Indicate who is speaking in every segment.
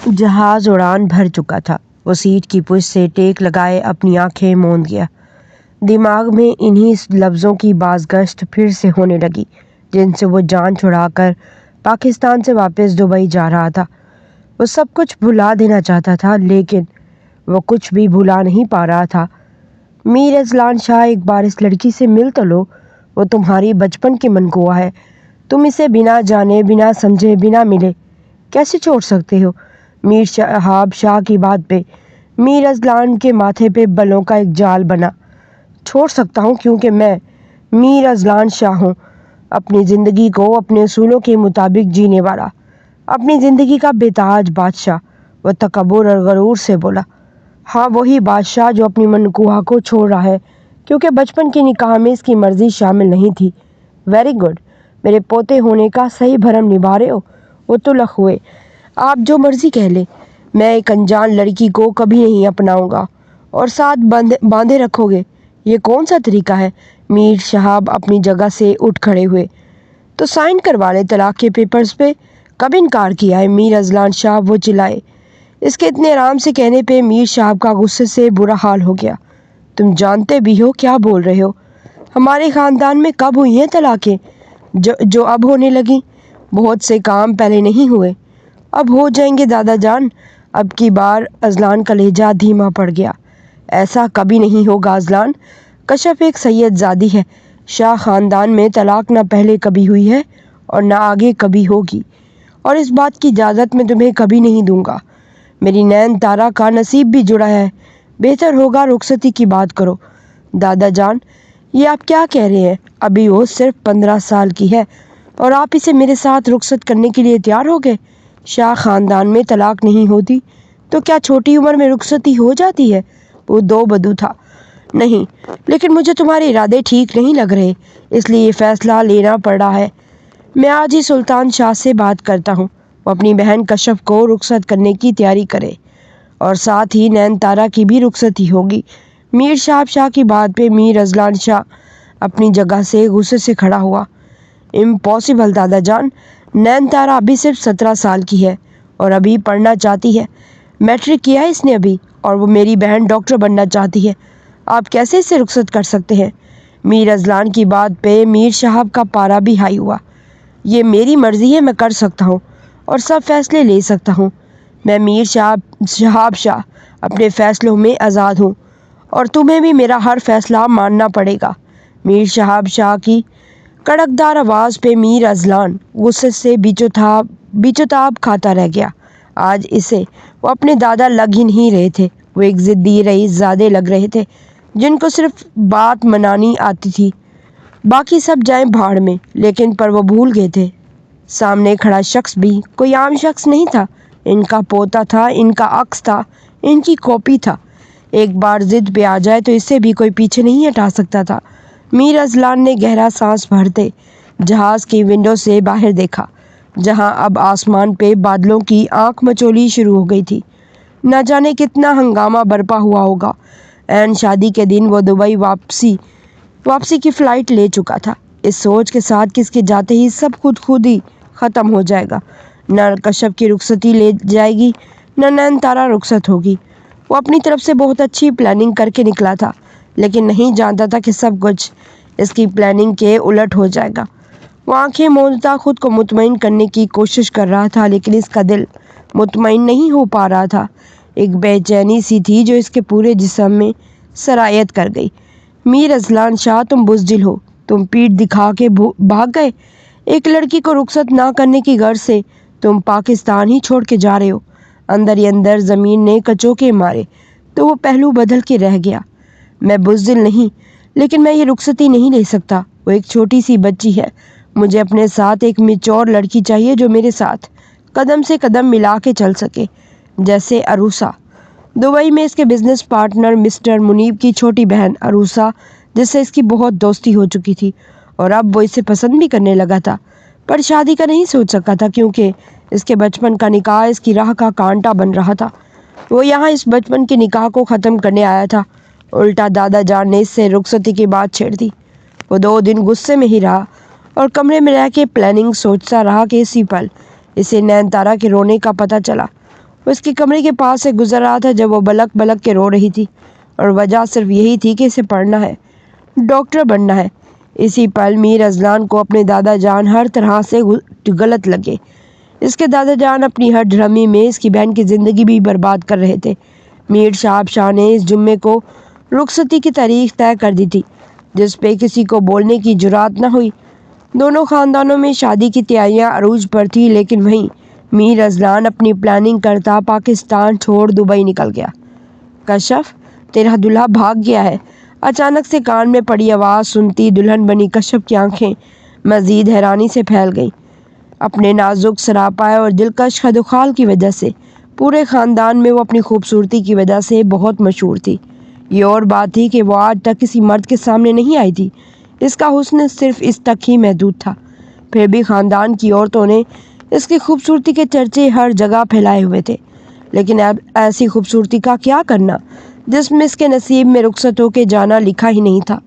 Speaker 1: جہاز اڑان بھر چکا تھا۔ وہ سیٹ کی پشت سے ٹیک لگائے اپنی آنکھیں موند گیا۔ دماغ میں انہی لفظوں کی بازگشت پھر سے ہونے لگی جن سے وہ جان چھڑا کر پاکستان سے واپس دبئی جا رہا تھا۔ وہ سب کچھ بھلا دینا چاہتا تھا لیکن وہ کچھ بھی بھلا نہیں پا رہا تھا۔ میر اذلان شاہ، ایک بار اس لڑکی سے مل تو لو۔ وہ تمہاری بچپن کی منقوہ ہے۔ تم اسے بنا جانے، بنا سمجھے، بنا ملے کیسے چھوڑ سکتے ہو؟ میر شہاب شاہ کی بات پہ میر اذلان کے ماتھے پہ بلوں کا ایک جال بنا۔ چھوڑ سکتا ہوں کیونکہ میں میر اذلان شاہ ہوں، اپنی زندگی کو اپنے اصولوں کے مطابق جینے والا، اپنی زندگی کا بے تاج بادشاہ۔ وہ تکبر اور غرور سے بولا۔ ہاں، وہی بادشاہ جو اپنی منقوہ کو چھوڑ رہا ہے کیونکہ بچپن کے نکاح میں اس کی مرضی شامل نہیں تھی۔ ویری گڈ، میرے پوتے ہونے کا صحیح بھرم نبھا رہے ہو۔ وہ تلخ ہوئے۔ آپ جو مرضی کہہ لیں، میں ایک انجان لڑکی کو کبھی نہیں اپناؤں گا اور ساتھ باندھے رکھو گے، یہ کون سا طریقہ ہے؟ میر شہاب اپنی جگہ سے اٹھ کھڑے ہوئے۔ تو سائن کروا لے طلاق کے پیپرز پہ۔ کب انکار کیا ہے میر اذلان شاہ؟ وہ چلائے۔ اس کے اتنے آرام سے کہنے پہ میر شہاب کا غصے سے برا حال ہو گیا۔ تم جانتے بھی ہو کیا بول رہے ہو؟ ہمارے خاندان میں کب ہوئی ہیں طلاقیں جو اب ہونے لگیں؟ بہت سے کام پہلے نہیں ہوئے، اب ہو جائیں گے دادا جان۔ اب کی بار اذلان کا لہجہ دھیما پڑ گیا۔ ایسا کبھی نہیں ہوگا اذلان۔ کشف ایک سید زادی ہے۔ شاہ خاندان میں طلاق نہ پہلے کبھی ہوئی ہے اور نہ آگے کبھی ہوگی، اور اس بات کی اجازت میں تمہیں کبھی نہیں دوں گا۔ میری نین تارا کا نصیب بھی جڑا ہے، بہتر ہوگا رخصتی کی بات کرو۔ دادا جان، یہ آپ کیا کہہ رہے ہیں؟ ابھی وہ صرف 15 سال کی ہے اور آپ اسے میرے ساتھ رخصت کرنے کے لیے تیار ہو گئے؟ شاہ خاندان میں طلاق نہیں ہوتی تو کیا چھوٹی عمر میں رخصتی ہو جاتی ہے؟ وہ دو بدو تھا۔ نہیں، لیکن مجھے تمہارے ارادے ٹھیک نہیں لگ رہے، اس لیے یہ فیصلہ لینا پڑ رہا ہے۔ میں آج ہی سلطان شاہ سے بات کرتا ہوں، وہ اپنی بہن کشف کو رخصت کرنے کی تیاری کرے اور ساتھ ہی نین تارا کی بھی رخصتی ہوگی۔ میر شہاب شاہ کی بات پہ میر اذلان شاہ اپنی جگہ سے غصے سے کھڑا ہوا۔ امپاسبل دادا جان، نین تارا ابھی صرف 17 سال کی ہے اور ابھی پڑھنا چاہتی ہے۔ میٹرک کیا ہے اس نے ابھی، اور وہ میری بہن ڈاکٹر بننا چاہتی ہے۔ آپ کیسے اسے رخصت کر سکتے ہیں؟ میر اذلان کی بات پہ میر شہاب کا پارا بھی ہائی ہوا۔ یہ میری مرضی ہے، میں کر سکتا ہوں اور سب فیصلے لے سکتا ہوں۔ میں میر شہاب شاہ اپنے فیصلوں میں آزاد ہوں اور تمہیں بھی میرا ہر فیصلہ ماننا پڑے گا۔ میر شہاب شاہ کی کڑکدار آواز پہ میر اذلان غصے سے بیچو تاب کھاتا رہ گیا۔ آج اسے وہ اپنے دادا لگ ہی نہیں رہے تھے، وہ ایک ضدی رئیس زادے لگ رہے تھے جن کو صرف بات منانی آتی تھی، باقی سب جائیں بھاڑ میں۔ لیکن پر وہ بھول گئے تھے، سامنے کھڑا شخص بھی کوئی عام شخص نہیں تھا، ان کا پوتا تھا، ان کا عکس تھا، ان کی کاپی تھا۔ ایک بار ضد پہ آ جائے تو اسے بھی کوئی پیچھے نہیں ہٹا سکتا تھا۔ میر اذلان نے گہرا سانس بھرتے جہاز کی ونڈو سے باہر دیکھا، جہاں اب آسمان پہ بادلوں کی آنکھ مچولی شروع ہو گئی تھی۔ نہ جانے کتنا ہنگامہ برپا ہوا ہوگا۔ عین شادی کے دن وہ دبئی واپسی کی فلائٹ لے چکا تھا، اس سوچ کے ساتھ کہ اس کے جاتے ہی سب خود ہی ختم ہو جائے گا۔ نہ کشف کی رخصتی لے جائے گی، نہ نین تارا رخصت ہوگی۔ وہ اپنی طرف سے بہت اچھی پلاننگ کر کے نکلا تھا، لیکن نہیں جانتا تھا کہ سب کچھ اس کی پلاننگ کے الٹ ہو جائے گا۔ وہ آنکھیں موندتا خود کو مطمئن کرنے کی کوشش کر رہا تھا، لیکن اس کا دل مطمئن نہیں ہو پا رہا تھا۔ ایک بے چینی سی تھی جو اس کے پورے جسم میں سرایت کر گئی۔ میر اذلان شاہ، تم بزدل ہو، تم پیٹھ دکھا کے بھاگ گئے۔ ایک لڑکی کو رخصت نہ کرنے کی غرض سے تم پاکستان ہی چھوڑ کے جا رہے ہو۔ اندر ہی اندر زمین نے کچوکے مارے تو وہ پہلو بدل کے رہ گیا۔ میں بزدل نہیں، لیکن میں یہ رخصتی نہیں لے سکتا۔ وہ ایک چھوٹی سی بچی ہے، مجھے اپنے ساتھ ایک میچور لڑکی چاہیے جو میرے ساتھ قدم سے قدم ملا کے چل سکے، جیسے عروسہ۔ دبئی میں اس کے بزنس پارٹنر مسٹر منیب کی چھوٹی بہن عروسہ، جس سے اس کی بہت دوستی ہو چکی تھی اور اب وہ اسے پسند بھی کرنے لگا تھا، پر شادی کا نہیں سوچ سکا تھا کیونکہ اس کے بچپن کا نکاح اس کی راہ کا کانٹا بن رہا تھا۔ وہ یہاں اس بچپن کے نکاح کو ختم کرنے آیا تھا، الٹا دادا جان نے اس سے رخصتی کی بات چھیڑ دی۔ وہ 2 دن غصے میں ہی رہا اور کمرے میں رہ کے پلاننگ سوچتا رہا کہ اسی پل اسے نین تارا کے رونے کا پتہ چلا وہ اس کے کمرے کے پاس سے گزر رہا تھا جب وہ بلک بلک کے رو رہی تھی، اور وجہ صرف یہی تھی کہ اسے پڑھنا ہے، ڈاکٹر بننا ہے۔ اسی پل میر اذلان کو اپنے دادا جان ہر طرح سے غلط لگے۔ اس کے دادا جان اپنی ہر ڈھرمی میں اس کی بہن کی زندگی بھی برباد کر رہے تھے۔ میر شہاب شاہ نے اس جمعے کو رخصتی کی تاریخ طے کر دی تھی، جس پہ کسی کو بولنے کی جرات نہ ہوئی۔ دونوں خاندانوں میں شادی کی تیاریاں عروج پر تھی، لیکن وہیں میر اذلان اپنی پلاننگ کرتا پاکستان چھوڑ دبئی نکل گیا۔ کشف، تیرا دلہا بھاگ گیا ہے۔ اچانک سے کان میں پڑی آواز سنتی دلہن بنی کشف کی آنکھیں مزید حیرانی سے پھیل گئیں۔ اپنے نازک سراپا اور دلکش خدوخال کی وجہ سے پورے خاندان میں وہ اپنی خوبصورتی کی وجہ سے بہت مشہور تھی۔ یہ اور بات تھی کہ وہ آج تک کسی مرد کے سامنے نہیں آئی تھی۔ اس کا حسن صرف اس تک ہی محدود تھا، پھر بھی خاندان کی عورتوں نے اس کی خوبصورتی کے چرچے ہر جگہ پھیلائے ہوئے تھے۔ لیکن اب ایسی خوبصورتی کا کیا کرنا جس میں اس کے نصیب میں رخصت ہو کے جانا لکھا ہی نہیں تھا۔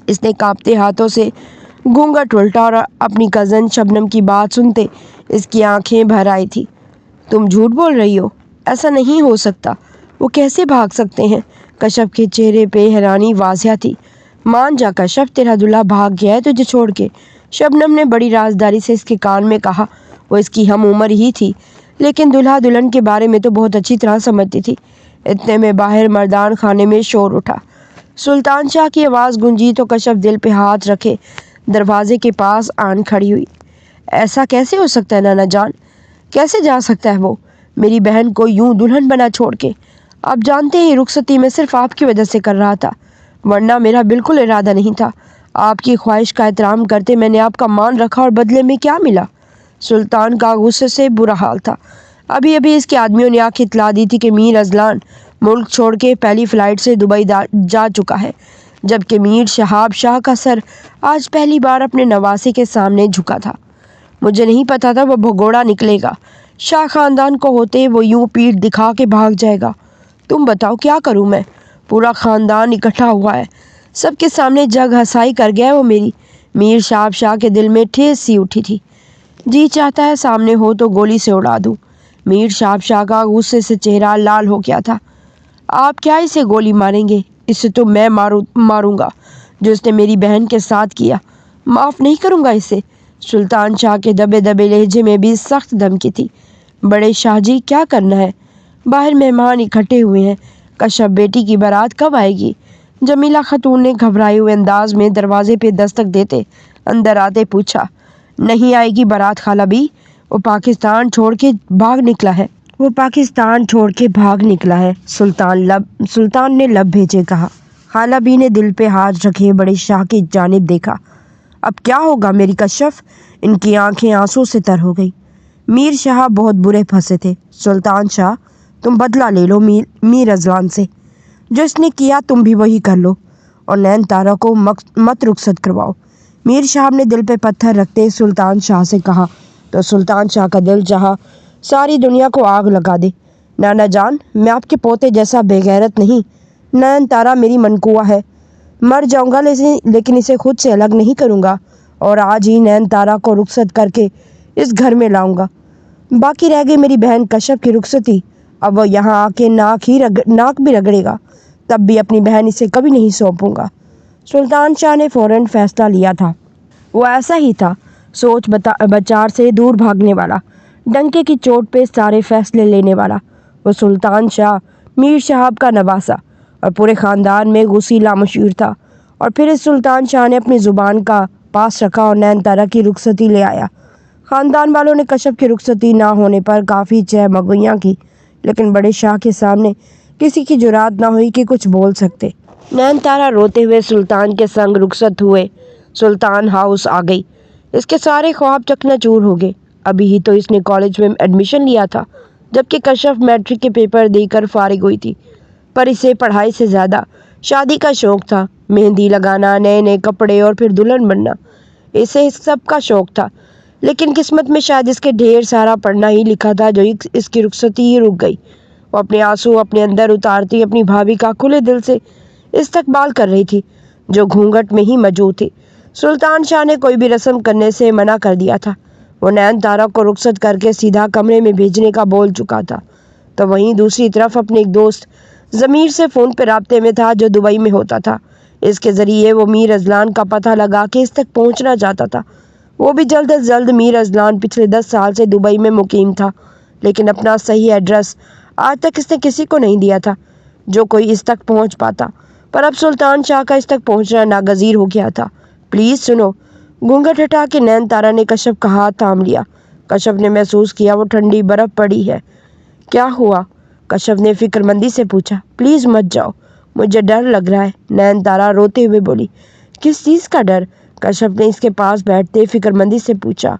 Speaker 1: اس نے کانپتے ہاتھوں سے گھونگھٹ الٹا اور اپنی کزن شبنم کی بات سنتے اس کی آنکھیں بھر آئی تھی۔ تم جھوٹ بول رہی ہو، ایسا نہیں ہو سکتا، وہ کیسے بھاگ سکتے ہیں؟ کشف کے چہرے پہ حیرانی واضح تھی۔ مان جا کشف، تیرا دلہا بھاگ گیا ہے تجھے چھوڑ کے، شبنم نے بڑی رازداری سے اس کے کان میں کہا۔ وہ اس کی ہم عمر ہی تھی، لیکن دلہا دلہن کے بارے میں تو بہت اچھی طرح سمجھتی تھی۔ اتنے میں باہر مردان خانے میں شور اٹھا۔ سلطان شاہ کی آواز گونجی تو کشف دل پہ ہاتھ رکھے دروازے کے پاس آن کھڑی ہوئی۔ ایسا کیسے ہو سکتا ہے نانا جان؟ کیسے جا سکتا ہے وہ میری بہن کو یوں دلہن بنا چھوڑ کے؟ آپ جانتے ہیں رخصتی میں صرف آپ کی وجہ سے کر رہا تھا، ورنہ میرا بالکل ارادہ نہیں تھا۔ آپ کی خواہش کا احترام کرتے میں نے آپ کا مان رکھا، اور بدلے میں کیا ملا؟ سلطان کا غصے سے برا حال تھا۔ ابھی اس کے آدمیوں نے آنکھ اطلاع دی تھی کہ میر اذلان ملک چھوڑ کے پہلی فلائٹ سے دبئی جا چکا ہے، جبکہ میر شہاب شاہ کا سر آج پہلی بار اپنے نواسے کے سامنے جھکا تھا۔ مجھے نہیں پتا تھا وہ بھگوڑا نکلے گا، شاہ خاندان کو ہوتے وہ یوں پیٹھ دکھا کے بھاگ جائے گا۔ تم بتاؤ کیا کروں میں؟ پورا خاندان اکٹھا ہوا ہے، سب کے سامنے جگ ہنسائی کر گیا ہے وہ میری۔ میر شہاب شاہ کے دل میں ٹھیس سی اٹھی تھی۔ جی چاہتا ہے سامنے ہو تو گولی سے اڑا دوں۔ میر شہاب شاہ کا غصے سے چہرہ لال ہو گیا تھا۔ آپ کیا اسے گولی ماریں گے؟ اسے تو میں ماروں گا جو اس نے میری بہن کے ساتھ کیا۔ معاف نہیں کروں گا اسے۔ سلطان شاہ کے دبے دبے لہجے میں بھی سخت دھمکی تھی۔ بڑے شاہ جی کیا کرنا ہے؟ باہر مہمان اکٹھے ہوئے ہیں، کشف بیٹی کی بارات کب آئے گی؟ جمیلہ خاتون نے گھبرائے ہوئے انداز میں دروازے پہ دستک دیتے اندر آتے پوچھا۔ نہیں آئے گی بارات خالہ بی، وہ پاکستان چھوڑ کے بھاگ نکلا ہے، سلطان نے لب بھیجے کہا۔ خالہ بی نے دل پہ ہاتھ رکھے بڑے شاہ کی جانب دیکھا۔ اب کیا ہوگا میری کشف؟ ان کی آنکھیں آنسو سے تر ہو گئی۔ میر شاہ بہت برے پھنسے تھے۔ سلطان شاہ تم بدلہ لے لو میر اذلان سے، جو اس نے کیا تم بھی وہی کر لو، اور نین تارا کو مت رخصت کرواؤ۔ میر شاہ نے دل پہ پتھر رکھتے سلطان شاہ سے کہا تو سلطان شاہ کا دل چاہا ساری دنیا کو آگ لگا دے۔ نانا جان، میں آپ کے پوتے جیسا بے غیرت نہیں۔ نین تارا میری منقوہ ہے، مر جاؤں گا لیکن اسے خود سے الگ نہیں کروں گا، اور آج ہی نین تارا کو رخصت کر کے اس گھر میں لاؤں گا۔ باقی رہ گئی میری بہن کشف کی رخصتی، اب وہ یہاں آ کے ناک بھی رگڑے گا، تب بھی اپنی بہن اسے کبھی نہیں سونپوں گا۔ سلطان شاہ نے فوراً فیصلہ لیا تھا۔ وہ ایسا ہی تھا، سوچ بچار سے دور بھاگنے والا، ڈنکے کی چوٹ پہ سارے فیصلے لینے والا۔ وہ سلطان شاہ میر شہاب کا نواسا اور پورے خاندان میں غسیلا مشہور تھا۔ اور پھر اس سلطان شاہ نے اپنی زبان کا پاس رکھا اور نین تارا کی رخصتی لے آیا۔ خاندان والوں نے کشف کی رخصتی نہ ہونے پر کافی چہ مگویاں کی، لیکن بڑے شاہ کے سامنے کسی کی جرات نہ ہوئی کہ کچھ بول سکتے۔ نین تارا روتے ہوئے سلطان کے سنگ رخصت ہوئے سلطان ہاؤس آ گئی۔ اس کے سارے خواب چکنا چور ہو گئے۔ ابھی ہی تو اس نے کالج میں ایڈمیشن لیا تھا، جبکہ کشف میٹرک کے پیپر دے کر فارغ ہوئی تھی، پر اسے پڑھائی سے زیادہ شادی کا شوق تھا۔ مہندی لگانا، نئے نئے کپڑے اور پھر دلہن بننا، اسے اس سب کا شوق تھا، لیکن قسمت میں شاید اس کے ڈھیر سارا پڑھنا ہی لکھا تھا جو اس کی رخصتی ہی رک گئی۔ وہ اپنے آنسو اپنے اندر اتارتی اپنی بھابھی کا کھلے دل سے استقبال کر رہی تھی، جو گھونگھٹ میں ہی موجود تھی۔ سلطان شاہ نے کوئی بھی رسم کرنے سے منع کر دیا تھا۔ وہ نین تارا کو رخصت کر کے سیدھا کمرے میں بھیجنے کا بول چکا تھا، تو وہیں دوسری طرف اپنے ایک دوست ضمیر سے فون پہ رابطے میں تھا جو دبئی میں ہوتا تھا۔ اس کے ذریعے وہ میر اذلان کا پتہ لگا کے اس تک پہنچنا چاہتا تھا۔ وہ بھی جلد از جلد۔ میر اذلان پچھلے 10 سال سے دبئی میں مقیم تھا، لیکن اپنا صحیح ایڈریس آج تک اس نے کسی کو نہیں دیا تھا جو کوئی اس تک پہنچ پاتا، پر اب سلطان شاہ کا اس تک پہنچنا ناگزیر ہو گیا تھا۔ پلیز سنو۔ گھونگھٹ ہٹا کے نین تارا نے کشف کا ہاتھ تھام لیا۔ کشف نے محسوس کیا وہ ٹھنڈی برف پڑی ہے۔ کیا ہوا؟ کشف نے فکر مندی سے پوچھا۔ پلیز مت جاؤ، مجھے ڈر لگ رہا ہے، نین تارا روتے ہوئے بولی۔ کس چیز کا ڈر؟ کشف نے اس کے پاس بیٹھتے فکر مندی سے پوچھا۔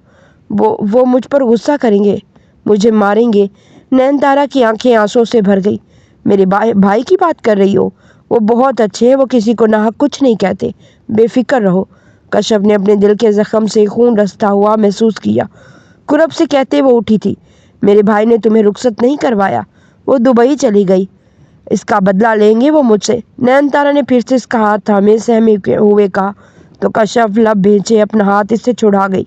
Speaker 1: وہ مجھ پر غصہ کریں گے، مجھے ماریں گے۔ نین تارا کی آنکھیں آنسوں سے بھر گئی۔ میرے بھائی کی بات کر رہی ہو؟ وہ بہت اچھے ہیں، وہ کسی کو ناحق کچھ نہیں کہتے، بے فکر رہو۔ کشف نے اپنے دل کے زخم سے خون رستا ہوا محسوس کیا۔ کرب سے کہتے وہ اٹھی تھی۔ میرے بھائی نے تمہیں رخصت نہیں کروایا، وہ دبئی چلی گئی، اس کا بدلہ لیں گے وہ مجھ سے۔ نین تارا نے پھر سے اس کا ہاتھ تھامے سہمے ہوئے کہا تو کشف لب بھینچے اپنا ہاتھ اس سے چھڑا گئی۔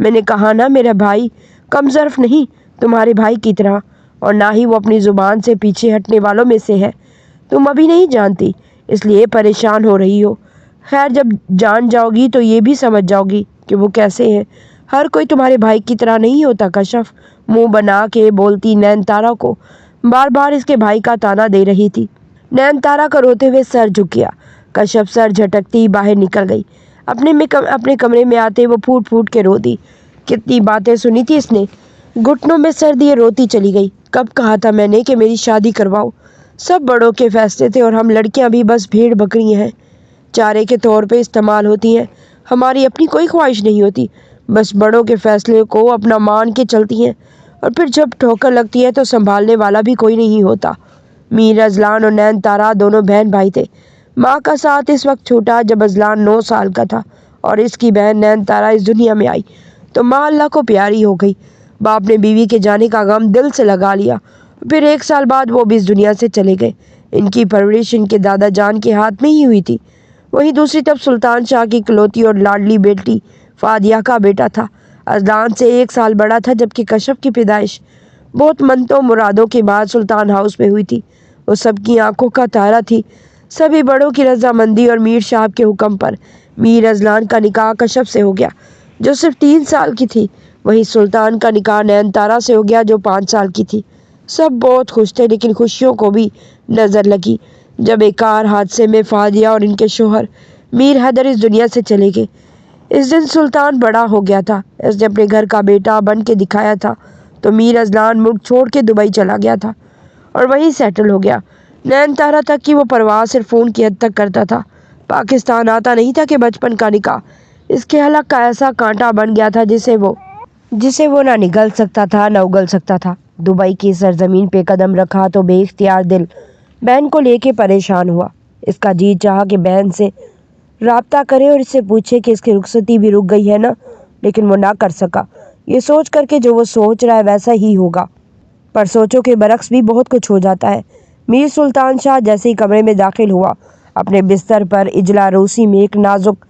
Speaker 1: میں نے کہا نا میرا بھائی کم ظرف نہیں تمہارے بھائی کی طرح، اور نہ ہی وہ اپنی زبان سے پیچھے ہٹنے والوں میں سے ہے۔ تم ابھی نہیں جانتی اس لیے پریشان ہو رہی ہو، خیر جب جان جاؤ گی تو یہ بھی سمجھ جاؤ گی کہ وہ کیسے ہیں۔ ہر کوئی تمہارے بھائی کی طرح نہیں ہوتا کشف، منہ بنا کے بولتی نین تارا کو بار بار اس کے بھائی کا تانا دے رہی تھی۔ نین تارا کا روتے ہوئے سر جھک گیا۔ کشف سر جھٹکتی باہر نکل گئی۔ اپنے کمرے میں آتے وہ پھوٹ پھوٹ کے رو دی۔ کتنی باتیں سنی تھی اس نے، گھٹنوں میں سر دیے روتی چلی گئی۔ کب کہا تھا میں نے کہ میری شادی کرواؤ؟ سب بڑوں کے فیصلے تھے اور ہم لڑکیاں بھی بس بھیڑ بکریاں ہیں، چارے کے طور پہ استعمال ہوتی ہیں۔ ہماری اپنی کوئی خواہش نہیں ہوتی، بس بڑوں کے فیصلے کو اپنا مان کے چلتی ہیں، اور پھر جب ٹھوکر لگتی ہے تو سنبھالنے والا بھی کوئی نہیں ہوتا۔ میر اذلان اور نین تارا دونوں بہن بھائی تھے۔ ماں کا ساتھ اس وقت چھوٹا جب اذلان 9 سال کا تھا اور اس کی بہن نین تارا اس دنیا میں آئی تو ماں اللہ کو پیاری ہو گئی۔ باپ نے بیوی کے جانے کا غم دل سے لگا لیا، پھر 1 سال بعد وہ بھی اس دنیا سے چلے گئے۔ ان کی پرورش ان کے دادا جان کے ہاتھ میں ہی ہوئی تھی۔ وہیں دوسری طرف سلطان شاہ کی اکلوتی اور لاڈلی بیٹی فادیہ کا بیٹا تھا، اذلان سے 1 سال بڑا تھا، جبکہ کشف کی پیدائش بہت منتوں مرادوں کے بعد سلطان ہاؤس میں ہوئی تھی۔ وہ سب کی آنکھوں کا تارا تھی۔ سبھی بڑوں کی رضامندی اور میر صاحب کے حکم پر میر اذلان کا نکاح کشف سے ہو گیا جو صرف 3 سال کی تھی، وہیں سلطان کا نکاح نین تارا سے ہو گیا جو 5 سال کی تھی۔ سب بہت خوش تھے، لیکن خوشیوں کو بھی نظر لگی جب ایک کار حادثے میں فادیہ اور ان کے شوہر میر حیدر اس دنیا سے چلے گئے۔ اس دن سلطان بڑا ہو گیا تھا، اس نے اپنے گھر کا بیٹا بن کے دکھایا تھا، تو میر اذلان ملک چھوڑ کے دبئی چلا گیا تھا اور وہیں سیٹل ہو گیا۔ نین تارا تک کی وہ پرواز صرف فون کی حد تک کرتا تھا، پاکستان آتا نہیں تھا کہ بچپن کا نکاح اس کے حلق کا ایسا کانٹا بن گیا تھا جسے وہ نہ نگل سکتا تھا نہ اگل سکتا تھا۔ دبئی کی سرزمین پہ قدم رکھا تو بے اختیار دل بہن کو لے کے پریشان ہوا۔ اس کا جی چاہا کہ بہن سے رابطہ کرے اور اس سے پوچھے کہ اس کی رخصتی بھی رک گئی ہے نا، لیکن وہ نہ کر سکا، یہ سوچ کر کے جو وہ سوچ رہا ہے ویسا ہی ہوگا، پر سوچوں کے برعکس بھی بہت کچھ ہو جاتا ہے۔ میر سلطان شاہ جیسے ہی کمرے میں داخل ہوا، اپنے بستر پر اجلا روسی میں ایک نازک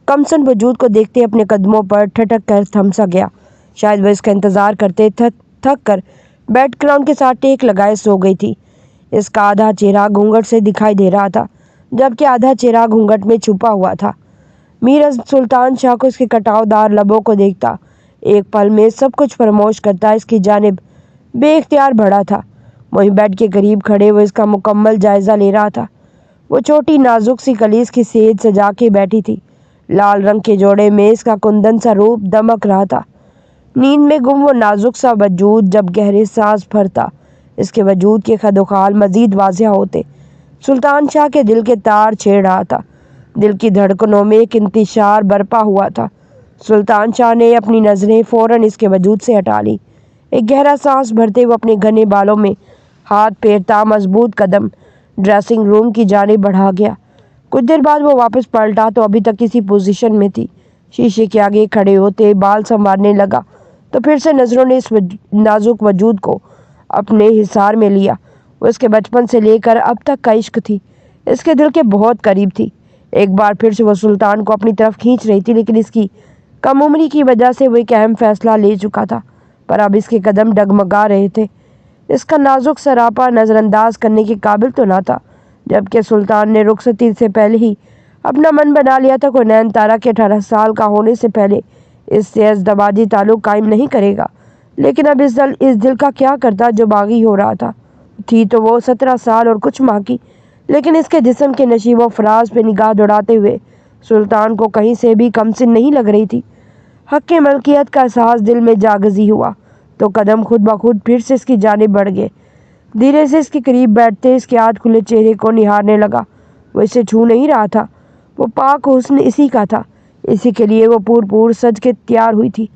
Speaker 1: کمسن وجود کو دیکھتے اپنے قدموں پر ٹھٹک کر تھم سا گیا۔ شاید وہ اس کا انتظار کرتے تھک کر بیڈ گراؤنڈ کے ساتھ ٹیک لگائے سو گئی تھی۔ اس کا آدھا چہرہ گھونگھٹ سے دکھائی دے رہا تھا، جبکہ آدھا چہرہ گھونگھٹ میں چھپا ہوا تھا۔ میر سلطان شاہ کو اس کے کٹاؤ دار لبوں کو دیکھتا ایک پل میں سب کچھ فراموش کرتا اس کی جانب بے اختیار بڑھا تھا۔ وہیں بیڈ کے قریب کھڑے وہ اس کا مکمل جائزہ لے رہا تھا۔ وہ چھوٹی نازک سی کلیز کی سیج سجا کے بیٹھی تھی، لال رنگ کے جوڑے میں اس کا کندن سا روپ دمک رہا تھا۔ نیند میں گم وہ نازک سا وجود جب گہرے سانس بھرتا، اس کے وجود کے خد و خال مزید واضح ہوتے۔ سلطان شاہ کے دل کے تار چھیڑ رہا تھا، دل کی دھڑکنوں میں ایک انتشار برپا ہوا تھا۔ سلطان شاہ نے اپنی نظریں فوراً اس کے وجود سے ہٹا لی۔ ایک گہرا سانس بھرتے وہ اپنے گھنے بالوں میں ہاتھ پھیرتا مضبوط قدم ڈریسنگ روم کی جانب بڑھا گیا۔ کچھ دیر بعد وہ واپس پلٹا تو ابھی تک اسی پوزیشن میں تھی۔ شیشے کے آگے کھڑے ہوتے بال سنوارنے لگا تو پھر سے نظروں نے اس نازک وجود کو اپنے حصار میں لیا۔ وہ اس کے بچپن سے لے کر اب تک کا عشق تھی، اس کے دل کے بہت قریب تھی۔ ایک بار پھر سے وہ سلطان کو اپنی طرف کھینچ رہی تھی، لیکن اس کی کم عمری کی وجہ سے وہ ایک اہم فیصلہ لے چکا تھا، پر اب اس کے قدم ڈگمگا رہے تھے۔ اس کا نازک سراپا نظر انداز کرنے کے قابل تو نہ تھا، جبکہ سلطان نے رخصتی سے پہلے ہی اپنا من بنا لیا تھا کہ نین تارا کے 18 سال کا ہونے سے پہلے اس سے ازدواجی تعلق قائم نہیں کرے گا۔ لیکن اب اس دل کا کیا کرتا جو باغی ہو رہا تھا؟ تھی تو وہ 17 سال اور کچھ ماہ کی، لیکن اس کے جسم کے نشیب و فراز پہ نگاہ دوڑاتے ہوئے سلطان کو کہیں سے بھی کم سن نہیں لگ رہی تھی۔ حق ملکیت کا احساس دل میں جاگزی ہوا تو قدم خود بخود پھر سے اس کی جانب بڑھ گئے۔ دھیرے سے اس کے قریب بیٹھتے اس کے آدھ کھلے چہرے کو نہارنے لگا۔ وہ اسے چھو نہیں رہا تھا، وہ پاک حسن اسی کا تھا، اسی کے لیے وہ پور سج کے تیار ہوئی تھی۔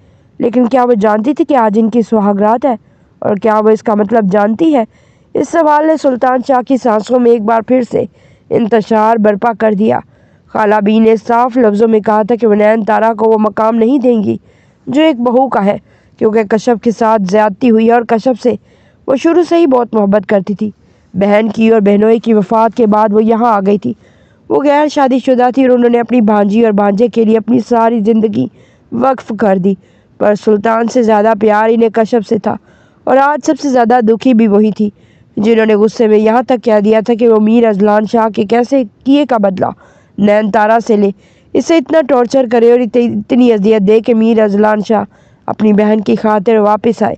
Speaker 1: لیکن کیا وہ جانتی تھی کہ آج ان کی سہاگ رات ہے؟ اور کیا وہ اس کا مطلب جانتی ہے؟ اس سوال نے سلطان شاہ کی سانسوں میں ایک بار پھر سے انتشار برپا کر دیا۔ خالہ بی نے صاف لفظوں میں کہا تھا کہ وہ نین تارا کو وہ مقام نہیں دیں گی جو ایک بہو کا ہے، کیونکہ کشف کے ساتھ زیادتی ہوئی اور کشف سے وہ شروع سے ہی بہت محبت کرتی تھی۔ بہن کی اور بہنوئی کی وفات کے بعد وہ یہاں آ گئی تھی۔ وہ غیر شادی شدہ تھی اور انہوں نے اپنی بھانجی اور بھانجے کے لیے اپنی ساری زندگی وقف کر دی، پر سلطان سے زیادہ پیار انہیں کشف سے تھا، اور آج سب سے زیادہ دکھی بھی وہی تھی جنہوں نے غصے میں یہاں تک کہہ دیا تھا کہ وہ میر اذلان شاہ کے کیسے کیے کا بدلہ نین تارا سے لے، اسے اتنا ٹارچر کرے اور اتنی اذیت دے کہ میر اذلان شاہ اپنی بہن کی خاطر واپس آئے۔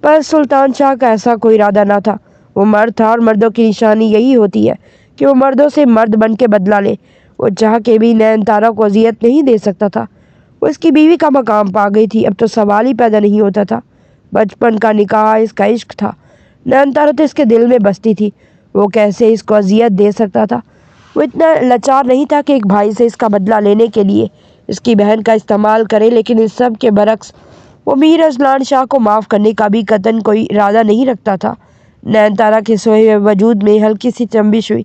Speaker 1: پر سلطان شاہ کا ایسا کوئی ارادہ نہ تھا۔ وہ مرد تھا اور مردوں کی نشانی یہی ہوتی ہے کہ وہ مردوں سے مرد بن کے بدلہ لے۔ وہ چاہ کے بھی نین تارا کو اذیت نہیں دے سکتا تھا۔ وہ اس کی بیوی کا مقام پا گئی تھی، اب تو سوال ہی پیدا نہیں ہوتا تھا۔ بچپن کا نکاح اس کا عشق تھا، نین تارا تو اس کے دل میں بستی تھی، وہ کیسے اس کو اذیت دے سکتا تھا؟ وہ اتنا لاچار نہیں تھا کہ ایک بھائی سے اس کا بدلہ لینے کے لیے اس کی بہن کا استعمال کرے، لیکن اس سب کے برعکس وہ میر اذلان شاہ کو معاف کرنے کا بھی قطعاً کوئی ارادہ نہیں رکھتا تھا۔ نین تارا کے سوئے ہوئے وجود میں ہلکی سی چنبش ہوئی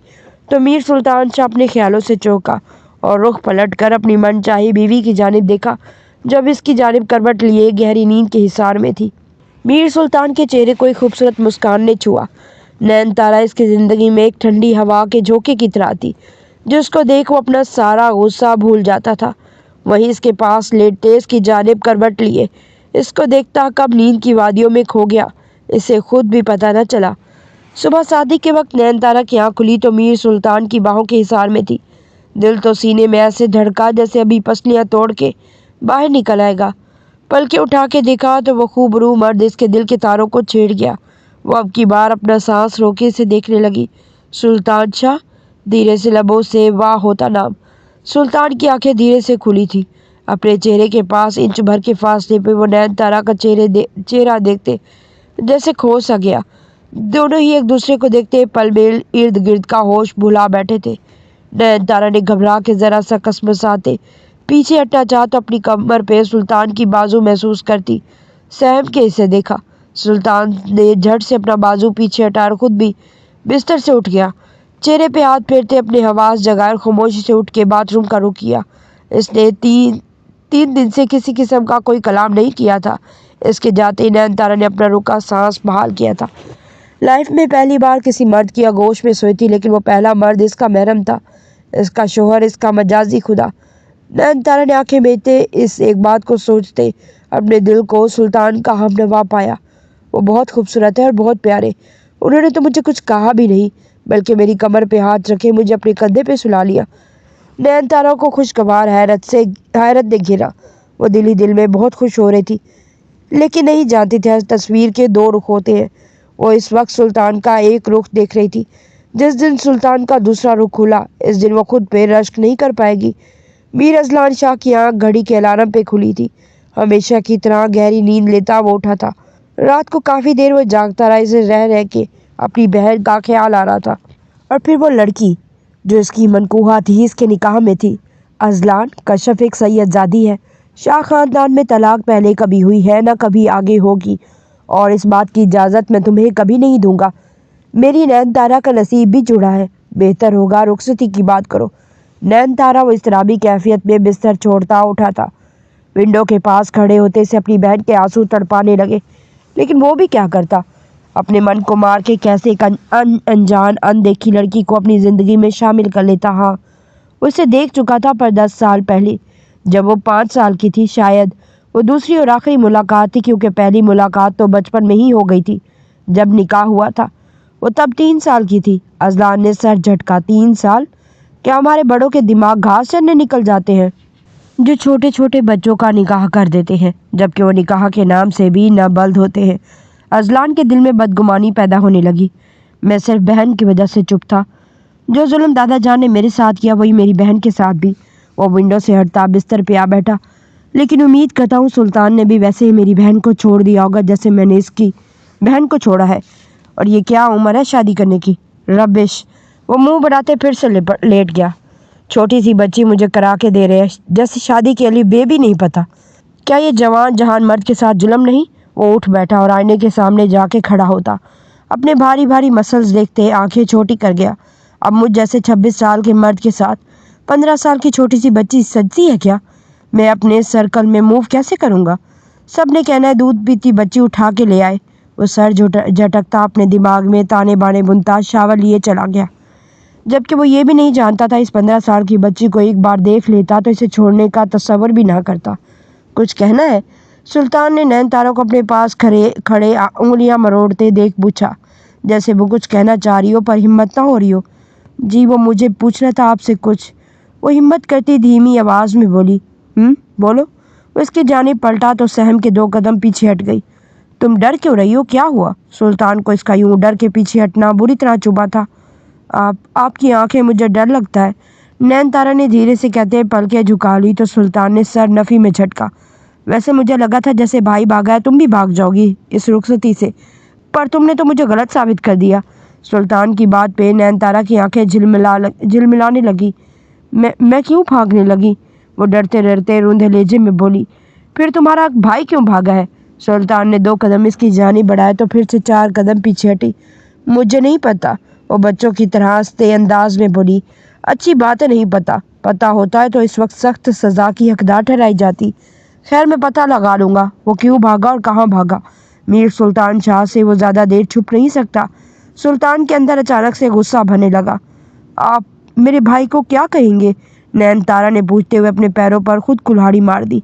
Speaker 1: تو میر سلطان شاہ اپنے خیالوں سے چونکا اور رخ پلٹ کر اپنی من چاہی بیوی کی جانب دیکھا، جب اس کی جانب کروٹ لیے گہری نیند کے حصار میں تھی۔ میر سلطان کے چہرے کو ایک خوبصورت مسکان نے چھوا۔ نین تارا اس کی زندگی میں ایک ٹھنڈی ہوا کے جھونکے کی طرح تھی، جس کو دیکھ وہ اپنا سارا غصہ بھول جاتا تھا۔ وہیں اس کے پاس لیٹتے اس کی جانب کروٹ لیے اس کو دیکھتا کب نیند کی وادیوں میں کھو گیا، اسے خود بھی پتہ نہ چلا۔ صبح شادی کے وقت نین تارا کی آنکھ کھلی تو میر سلطان کی باہوں کے حصار میں تھی۔ دل تو سینے میں ایسے دھڑکا جیسے ابھی پسلیاں توڑ کے باہر نکل آئے گا۔ پلکیں اٹھا کے دیکھا تو وہ خوبرو مرد اس کے دل کے تاروں کو چھیڑ گیا۔ وہ اب کی بار اپنا سانس روکے سے دیکھنے لگی۔ سلطان شاہ، دھیرے سے لبوں سے واہ ہوتا نام۔ سلطان کی آنکھیں دھیرے سے کھلی تھی۔ اپنے چہرے کے پاس انچ بھر کے فاصلے پہ وہ نین تارا کا چہرہ دیکھتے جیسے کھو سا گیا۔ دونوں ہی ایک دوسرے کو دیکھتے پل میں ارد گرد کا ہوش بھلا بیٹھے تھے۔ نین تارا نے گھبرا کے ذرا سا کسمساتے پیچھے ہٹنا چاہا تو اپنی کمر پہ سلطان کی بازو محسوس کرتی سہم کے اسے دیکھا۔ سلطان نے جھٹ سے اپنا بازو پیچھے ہٹا اور خود بھی بستر سے اٹھ گیا۔ چہرے پہ ہاتھ پھیرتے اپنے حواس جگائے خاموشی سے اٹھ کے باتھ روم کا رخ کیا۔ اس نے تین دن سے کسی قسم کا کوئی کلام نہیں کیا تھا۔ اس کے جاتے ہی نین تارا نے اپنا رکا سانس بحال کیا تھا۔ لائف میں پہلی بار کسی مرد کی آغوش میں سوئی تھی، لیکن وہ پہلا مرد اس کا محرم تھا، اس کا شوہر، اس کا مجازی خدا۔ نین تارا نے آنکھیں میچتے اس ایک بات کو سوچتے اپنے دل کو سلطان کا ہمنوا پایا۔ وہ بہت خوبصورت ہے اور بہت پیارے۔ انہوں نے تو مجھے کچھ کہا بھی نہیں، بلکہ میری کمر پہ ہاتھ رکھے مجھے اپنے کندھے پہ سلا لیا۔ نین تارا کو خوشگوار حیرت نے گھیرا۔ وہ دل ہی دل میں بہت خوش ہو رہی تھی، لیکن نہیں جانتی تھی تصویر کے دو رخ ہوتے ہیں۔ وہ اس وقت سلطان کا ایک رخ دیکھ رہی تھی۔ جس دن سلطان کا دوسرا رخ کھلا، اس دن وہ خود پہ رشک نہیں کر پائے گی۔ میر اذلان شاہ کی آنکھ گھڑی کے الارم پہ کھلی تھی۔ ہمیشہ کی طرح گہری نیند لیتا وہ اٹھا تھا۔ رات کو کافی دیر وہ جاگتا رہا، اسے رہ کے اپنی بہن کا خیال آ رہا تھا۔ اور پھر وہ لڑکی جو اس کی منقوہہ تھی، اس کے نکاح میں تھی۔ اذلان کشف ایک سید زادی ہے۔ شاہ خاندان میں طلاق پہلے کبھی ہوئی ہے، نہ کبھی آگے ہوگی، اور اس بات کی اجازت میں تمہیں کبھی نہیں دوں گا۔ میری نین تارا کا نصیب بھی جڑا ہے، بہتر ہوگا رخصتی کی بات کرو۔ نین تارا وہ اضطرابی کیفیت میں بستر چھوڑتا اٹھا تھا۔ ونڈو کے پاس کھڑے ہوتے سے اپنی بہن کے آنسو تڑپانے لگے، لیکن وہ بھی کیا کرتا؟ اپنے من کو مار کے کیسے ایک انجان اندیکھی لڑکی کو اپنی زندگی میں شامل کر لیتا؟ ہاں، وہ اسے دیکھ چکا تھا، پر 10 سال پہلے جب وہ 5 سال کی تھی۔ شاید وہ دوسری اور آخری ملاقات تھی، کیونکہ پہلی ملاقات تو بچپن میں ہی ہو گئی تھی۔ جب نکاح ہوا تھا وہ تب 3 سال کی تھی۔ اذلان نے سر جھٹکا۔ 3 سال؟ کیا ہمارے بڑوں کے دماغ گھاس چرنے نکل جاتے ہیں جو چھوٹے چھوٹے بچوں کا نکاح کر دیتے ہیں، جبکہ وہ نکاح کے نام سے بھی نابلد ہوتے ہیں؟ اذلان کے دل میں بدگمانی پیدا ہونے لگی۔ میں صرف بہن کی وجہ سے چپ تھا۔ جو ظلم دادا جان نے میرے ساتھ کیا وہی میری بہن کے ساتھ بھی۔ وہ ونڈو سے ہٹتا بستر پہ آ بیٹھا۔ لیکن امید کرتا ہوں سلطان نے بھی ویسے ہی میری بہن کو چھوڑ دیا ہوگا جیسے میں نے اس کی بہن کو چھوڑا ہے۔ اور یہ کیا عمر ہے شادی کرنے کی؟ ربش! وہ منہ بڑھاتے پھر سے لیٹ گیا۔ چھوٹی سی بچی مجھے کرا کے دے رہے ہیں جیسے شادی کے لیے بے بھی نہیں پتا۔ کیا یہ جوان جہان مرد کے ساتھ ظلم نہیں؟ وہ اٹھ بیٹھا اور آئینے کے سامنے جا کے کھڑا ہوتا۔ اپنے بھاری بھاری مسلز دیکھتے آنکھیں چھوٹی کر گیا۔ اب مجھ جیسے 26 سال کے مرد کے ساتھ 15 سال کی چھوٹی سی بچی سجتی ہے کیا؟ میں اپنے سرکل میں موو کیسے کروں گا؟ سب نے کہنا ہے دودھ پیتی بچی اٹھا کے لے آئے۔ وہ سر جھٹکتا اپنے دماغ میں تانے بانے بنتا شاور لیے چلا گیا، جبکہ وہ یہ بھی نہیں جانتا تھا اس 15 سال کی بچی کو ایک بار دیکھ لیتا تو اسے چھوڑنے کا تصور بھی نہ کرتا۔ کچھ کہنا ہے؟ سلطان نے نین تارا کو اپنے پاس کھڑے انگلیاں مروڑتے دیکھ پوچھا، جیسے وہ کچھ کہنا چاہ رہی ہو پر ہمت نہ ہو رہی ہو۔ جی وہ مجھے پوچھنا تھا آپ سے کچھ، وہ ہمت کرتی دھیمی آواز میں بولی۔ بولو۔ وہ اس کی جانب پلٹا تو سہم کے 2 قدم پیچھے ہٹ گئی۔ تم ڈر کیوں رہی ہو؟ کیا ہوا؟ سلطان کو اس کا یوں ڈر کے پیچھے ہٹنا بری طرح چبھا تھا۔ آپ کی آنکھیں، مجھے ڈر لگتا ہے، نین تارا نے دھیرے سے کہتے پلکیں جھکا لی تو سلطان نے سر نفی میں جھٹکا۔ ویسے مجھے لگا تھا جیسے بھائی بھاگا ہے تم بھی بھاگ جاؤ گی اس رخصتی سے، پر تم نے تو مجھے غلط ثابت کر دیا۔ سلطان کی بات پہ نین تارا کی آنکھیں جھلملانے لگی۔ میں کیوں بھاگنے لگی؟ وہ ڈرتے ڈرتے روندے لہجے میں بولی۔ پھر تمہارا بھائی کیوں بھاگا ہے؟ سلطان نے 2 قدم اس کی جانب بڑھائے تو پھر سے 4 قدم پیچھے ہٹی۔ مجھے نہیں پتا، وہ بچوں کی طرح ہنستے انداز میں بولی۔ اچھی بات ہے نہیں پتا ہوتا ہے تو اس وقت سخت سزا کی حقدار ٹھہرائی جاتی۔ خیر میں پتہ لگا لوں گا وہ کیوں بھاگا اور کہاں بھاگا۔ میر سلطان شاہ سے وہ زیادہ دیر چھپ نہیں سکتا۔ سلطان کے اندر اچانک سے غصہ بھرنے لگا۔ آپ میرے بھائی کو کیا کہیں گے؟ نین تارا نے پوچھتے ہوئے اپنے پیروں پر خود کلہاڑی مار دی۔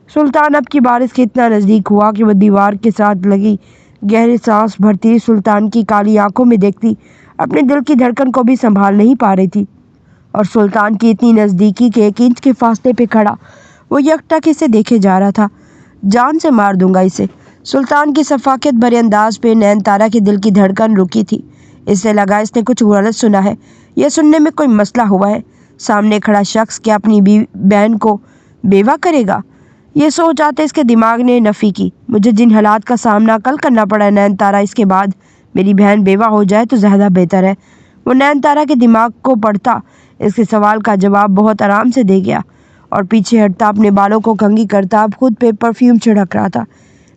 Speaker 1: سلطان اب کی بار اس کے اتنا نزدیک ہوا کہ وہ دیوار کے ساتھ لگی گہری سانس بھرتی سلطان کی کالی آنکھوں میں دیکھتی اپنے دل کی دھڑکن کو بھی سنبھال نہیں پا رہی تھی، اور سلطان کی اتنی نزدیکی کہ 1 انچ کے فاصلے پہ کھڑا وہ یکٹک اسے دیکھے جا رہا تھا۔ جان سے مار دوں گا اسے۔ سلطان کی شفقت بھرے انداز پہ نین تارا کے دل کی دھڑکن رکی تھی۔ اس سے لگا اس نے کچھ غلط سنا ہے، یہ سننے میں کوئی مسئلہ ہوا ہے۔ سامنے کھڑا شخص کیا اپنی بہن کو بیوہ کرے گا؟ یہ سوچ آتے اس کے دماغ نے نفی کی۔ مجھے جن حالات کا سامنا کل کرنا پڑا نین تارا، اس کے بعد میری بہن بیوہ ہو جائے تو زیادہ بہتر ہے۔ وہ نین تارا کے دماغ کو پڑھتا اس کے سوال کا جواب بہت آرام سے دے گیا اور پیچھے ہٹتا اپنے بالوں کو کنگھی کرتا اب خود پہ پرفیوم چھڑک رہا تھا۔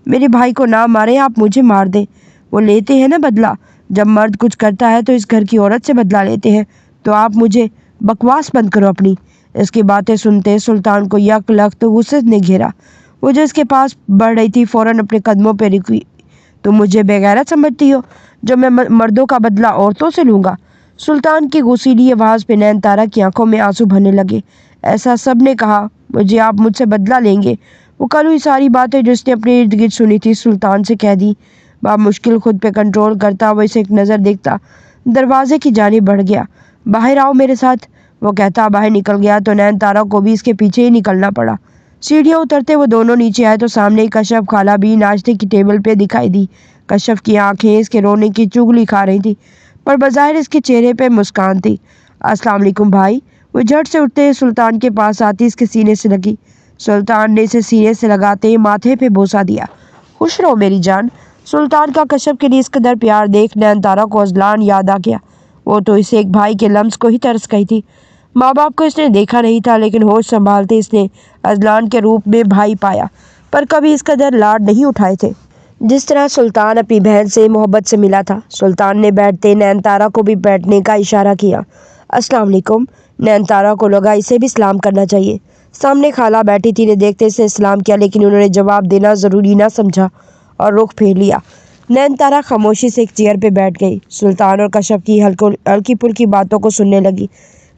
Speaker 1: میرے بھائی کو نہ ماریں، آپ مجھے مار دیں۔ وہ لیتے ہیں نا بدلہ، جب مرد کچھ کرتا ہے تو اس گھر کی عورت سے بدلہ لیتے ہیں، تو آپ مجھے بکواس بند کرو اپنی۔ اس کی باتیں سنتے سلطان کو یک لخت غصے نے گھیرا۔ وہ جو اس کے پاس بڑھ رہی تھی فوراً اپنے قدموں پہ رکی۔ تم مجھے بے غیرت سمجھتی ہو جو میں مردوں کا بدلہ عورتوں سے لوں گا؟ سلطان کی غصیلی آواز پہ نین تارا کی آنکھوں میں آنسو بھرنے لگے۔ ایسا سب نے کہا مجھے آپ مجھ سے بدلہ لیں گے۔ وہ کل ہوئی ساری باتیں جو اس نے اپنے ارد گرد سنی تھی سلطان سے کہہ دی۔ باب مشکل خود پہ کنٹرول کرتا وہ اسے ایک نظر دیکھتا دروازے کی جانب بڑھ گیا۔ باہر آؤ میرے ساتھ، وہ کہتا باہر نکل گیا تو نین تارا کو بھی اس کے پیچھے ہی نکلنا پڑا۔ سیڑھیاں اترتے وہ دونوں نیچے آئے تو سامنے کشف خالہ بھی ناشتے کی ٹیبل پہ دکھائی دی۔ کشف کی آنکھیں اس کے رونے کی چغلی کھا رہی تھی، پر بظاہر اس کے چہرے پہ مسکان تھی۔ السلام علیکم بھائی۔ وہ جھٹ سے اٹھتے سلطان کے پاس آتی اس کے سینے سے لگی۔ سلطان نے اسے سینے سے لگاتے ماتھے پہ بوسہ دیا۔ خوش رہو میری جان۔ سلطان کا کشف کے لیے اس قدر پیار دیکھ نین تارا کو اذلان یاد آ گیا۔ وہ تو اسے ایک بھائی کے لمس کو ہی ترس گئی تھی۔ ماں باپ کو اس نے دیکھا نہیں تھا، لیکن ہوش سنبھالتے اس نے اذلان کے روپ میں بھائی پایا، پر کبھی اس قدر لاڈ نہیں اٹھائے تھے جس طرح سلطان اپنی بہن سے محبت سے ملا تھا۔ سلطان نے بیٹھتے نین تارا کو بھی بیٹھنے کا اشارہ کیا۔ السلام علیکم۔ نین تارا کو لگا اسے بھی سلام کرنا چاہیے۔ سامنے خالہ بیٹھی تھی نے دیکھتے اسے سلام کیا، لیکن انہوں نے جواب دینا ضروری نہ سمجھا اور رخ پھیر لیا۔ نین تارا خاموشی سے ایک چیئر پہ بیٹھ گئی۔ سلطان اور کشف کی ہلکی پھلکی باتوں کو سننے لگی۔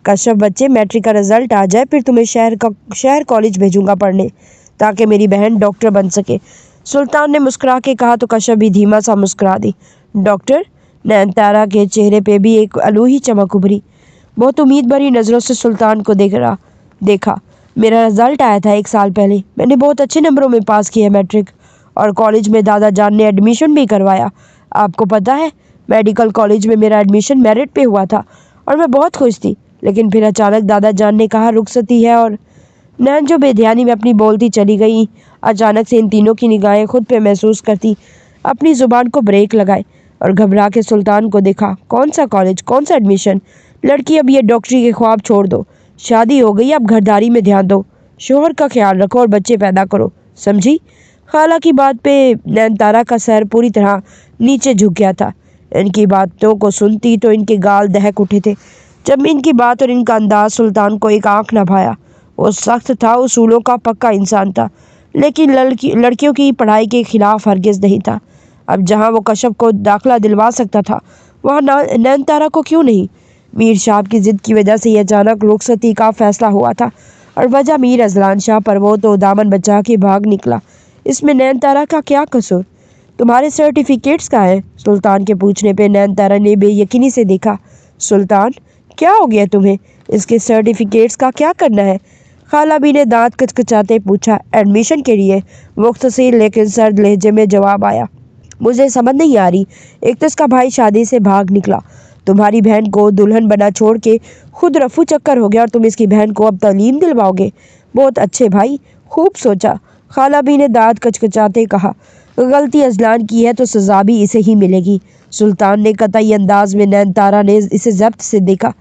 Speaker 1: کشف بچے میٹرک کا رزلٹ آ جائے پھر تمہیں شہر کالج بھیجوں گا پڑھنے، تاکہ میری بہن ڈاکٹر بن سکے۔ سلطان نے مسکرا کے کہا تو کشف بھی دھیما سا مسکرا دی۔ डॉक्टर? नयनतारा के चेहरे पे भी एक अनूठी चमक उभरी। बहुत उम्मीद भरी नज़रों से सुल्तान को देखा। मेरा रिजल्ट आया था 1 साल पहले। मैंने बहुत अच्छे नंबरों में पास किया मैट्रिक, और कॉलेज में दादा जान ने एडमिशन भी करवाया। आपको पता है, मेडिकल कॉलेज में मेरा एडमिशन मेरिट पे हुआ था और मैं बहुत खुश थी। लेकिन फिर अचानक दादा जान ने कहा रुखसती है, और नैन जो बेध्यानी में अपनी बोलती चली गई। अचानक से इन तीनों की निगाहें खुद पे महसूस करती अपनी जुबान को ब्रेक लगाए और घबरा के सुल्तान को देखा। कौन सा कॉलेज, कौन सा एडमिशन? लड़की, अब ये डॉक्टरी के ख्वाब छोड़ दो। शादी हो गई, अब घरदारी में ध्यान दो। शोहर का ख्याल रखो और बच्चे पैदा करो, समझी? खाला की बात पे नयनतारा का सर पूरी तरह नीचे झुक गया था। इनकी बातों को सुनती तो इनके गाल दहक उठे थे। जब इनकी बात और इनका अंदाज सुल्तान को एक आंख न भाया। वो सख्त था, उसूलों का पक्का इंसान था, लेकिन लड़कियों की पढ़ाई के खिलाफ हरगिज नहीं था। अब जहाँ वो कश्यप को दाखिला दिलवा सकता था, वहाँ नयनतारा को क्यों नहीं? मीर साहब की जिद की वजह से यह अचानक रुखसती का फैसला हुआ था, और वजह मीर अजलान शाह पर वो तो दामन बचा के भाग निकला। इसमें नयनतारा का क्या कसूर? तुम्हारे सर्टिफिकेट्स कहाँ हैं? सुल्तान के पूछने पे नयनतारा ने बेयकीनी से देखा। सुल्तान, क्या हो गया तुम्हें? इसके सर्टिफिकेट्स का क्या करना है? खाला भी ने दांत कचकचाते पूछा। एडमिशन के लिए, मुख्तसर लेकिन सर्द लहजे में जवाब आया। मुझे समझ नहीं आ रही। एक तो इसका भाई शादी से भाग निकला, तुम्हारी बहन को दुल्हन बना छोड़ के खुद रफू चक्कर हो गया, और तुम इसकी बहन को अब तालीम दिलवाओगे? बहुत अच्छे भाई, खूब सोचा। खाला भी ने दांत कचकचाते कहा। गलती अजलान की है तो सजा भी इसे ही मिलेगी। सुल्तान ने कतई अंदाज में नयनतारा ने इसे जब्त से देखा,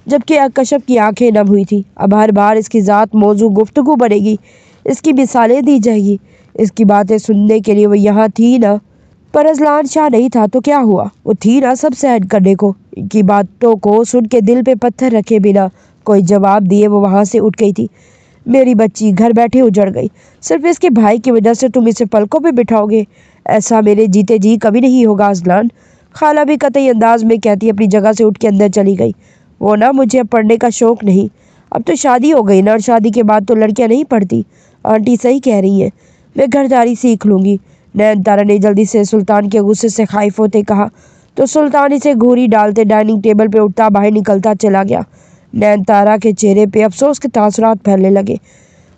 Speaker 1: जबकि कश्यप की आंखें नम हुई थी। अब हर बार इसकी ज़ात मौजू गुफ्तगू बढ़ेगी, इसकी मिसालें दी जाएगी। इसकी बातें सुनने के लिए वो यहाँ थी ना। पर अजलान शाह नहीं था तो क्या हुआ? वो थी ना सब सहन करने को। इनकी बातों को सुन के दिल पे पत्थर रखे बिना कोई जवाब दिए वो वहाँ से उठ गई थी। मेरी बच्ची घर बैठे उजड़ गई। सिर्फ इसके भाई की वजह से तुम इसे पलकों पे बिठाओगे? ऐसा मेरे जीते जी कभी नहीं होगा अजलान। खाला भी कतई अंदाज में कहती अपनी जगह से उठ के अंदर चली गई। वो ना, मुझे अब पढ़ने का शौक नहीं। अब तो शादी हो गई ना, और शादी के बाद तो लड़कियां नहीं पढ़ती। आंटी सही कह रही है, मैं घरदारी सीख लूँगी। नयनतारा ने जल्दी से सुल्तान के गुस्से से खाइफ होते कहा, तो सुल्तान इसे घूरी डालते डाइनिंग टेबल पे उठता बाहर निकलता चला गया। नयनतारा के चेहरे पे अफसोस के तासुरात फैलने लगे।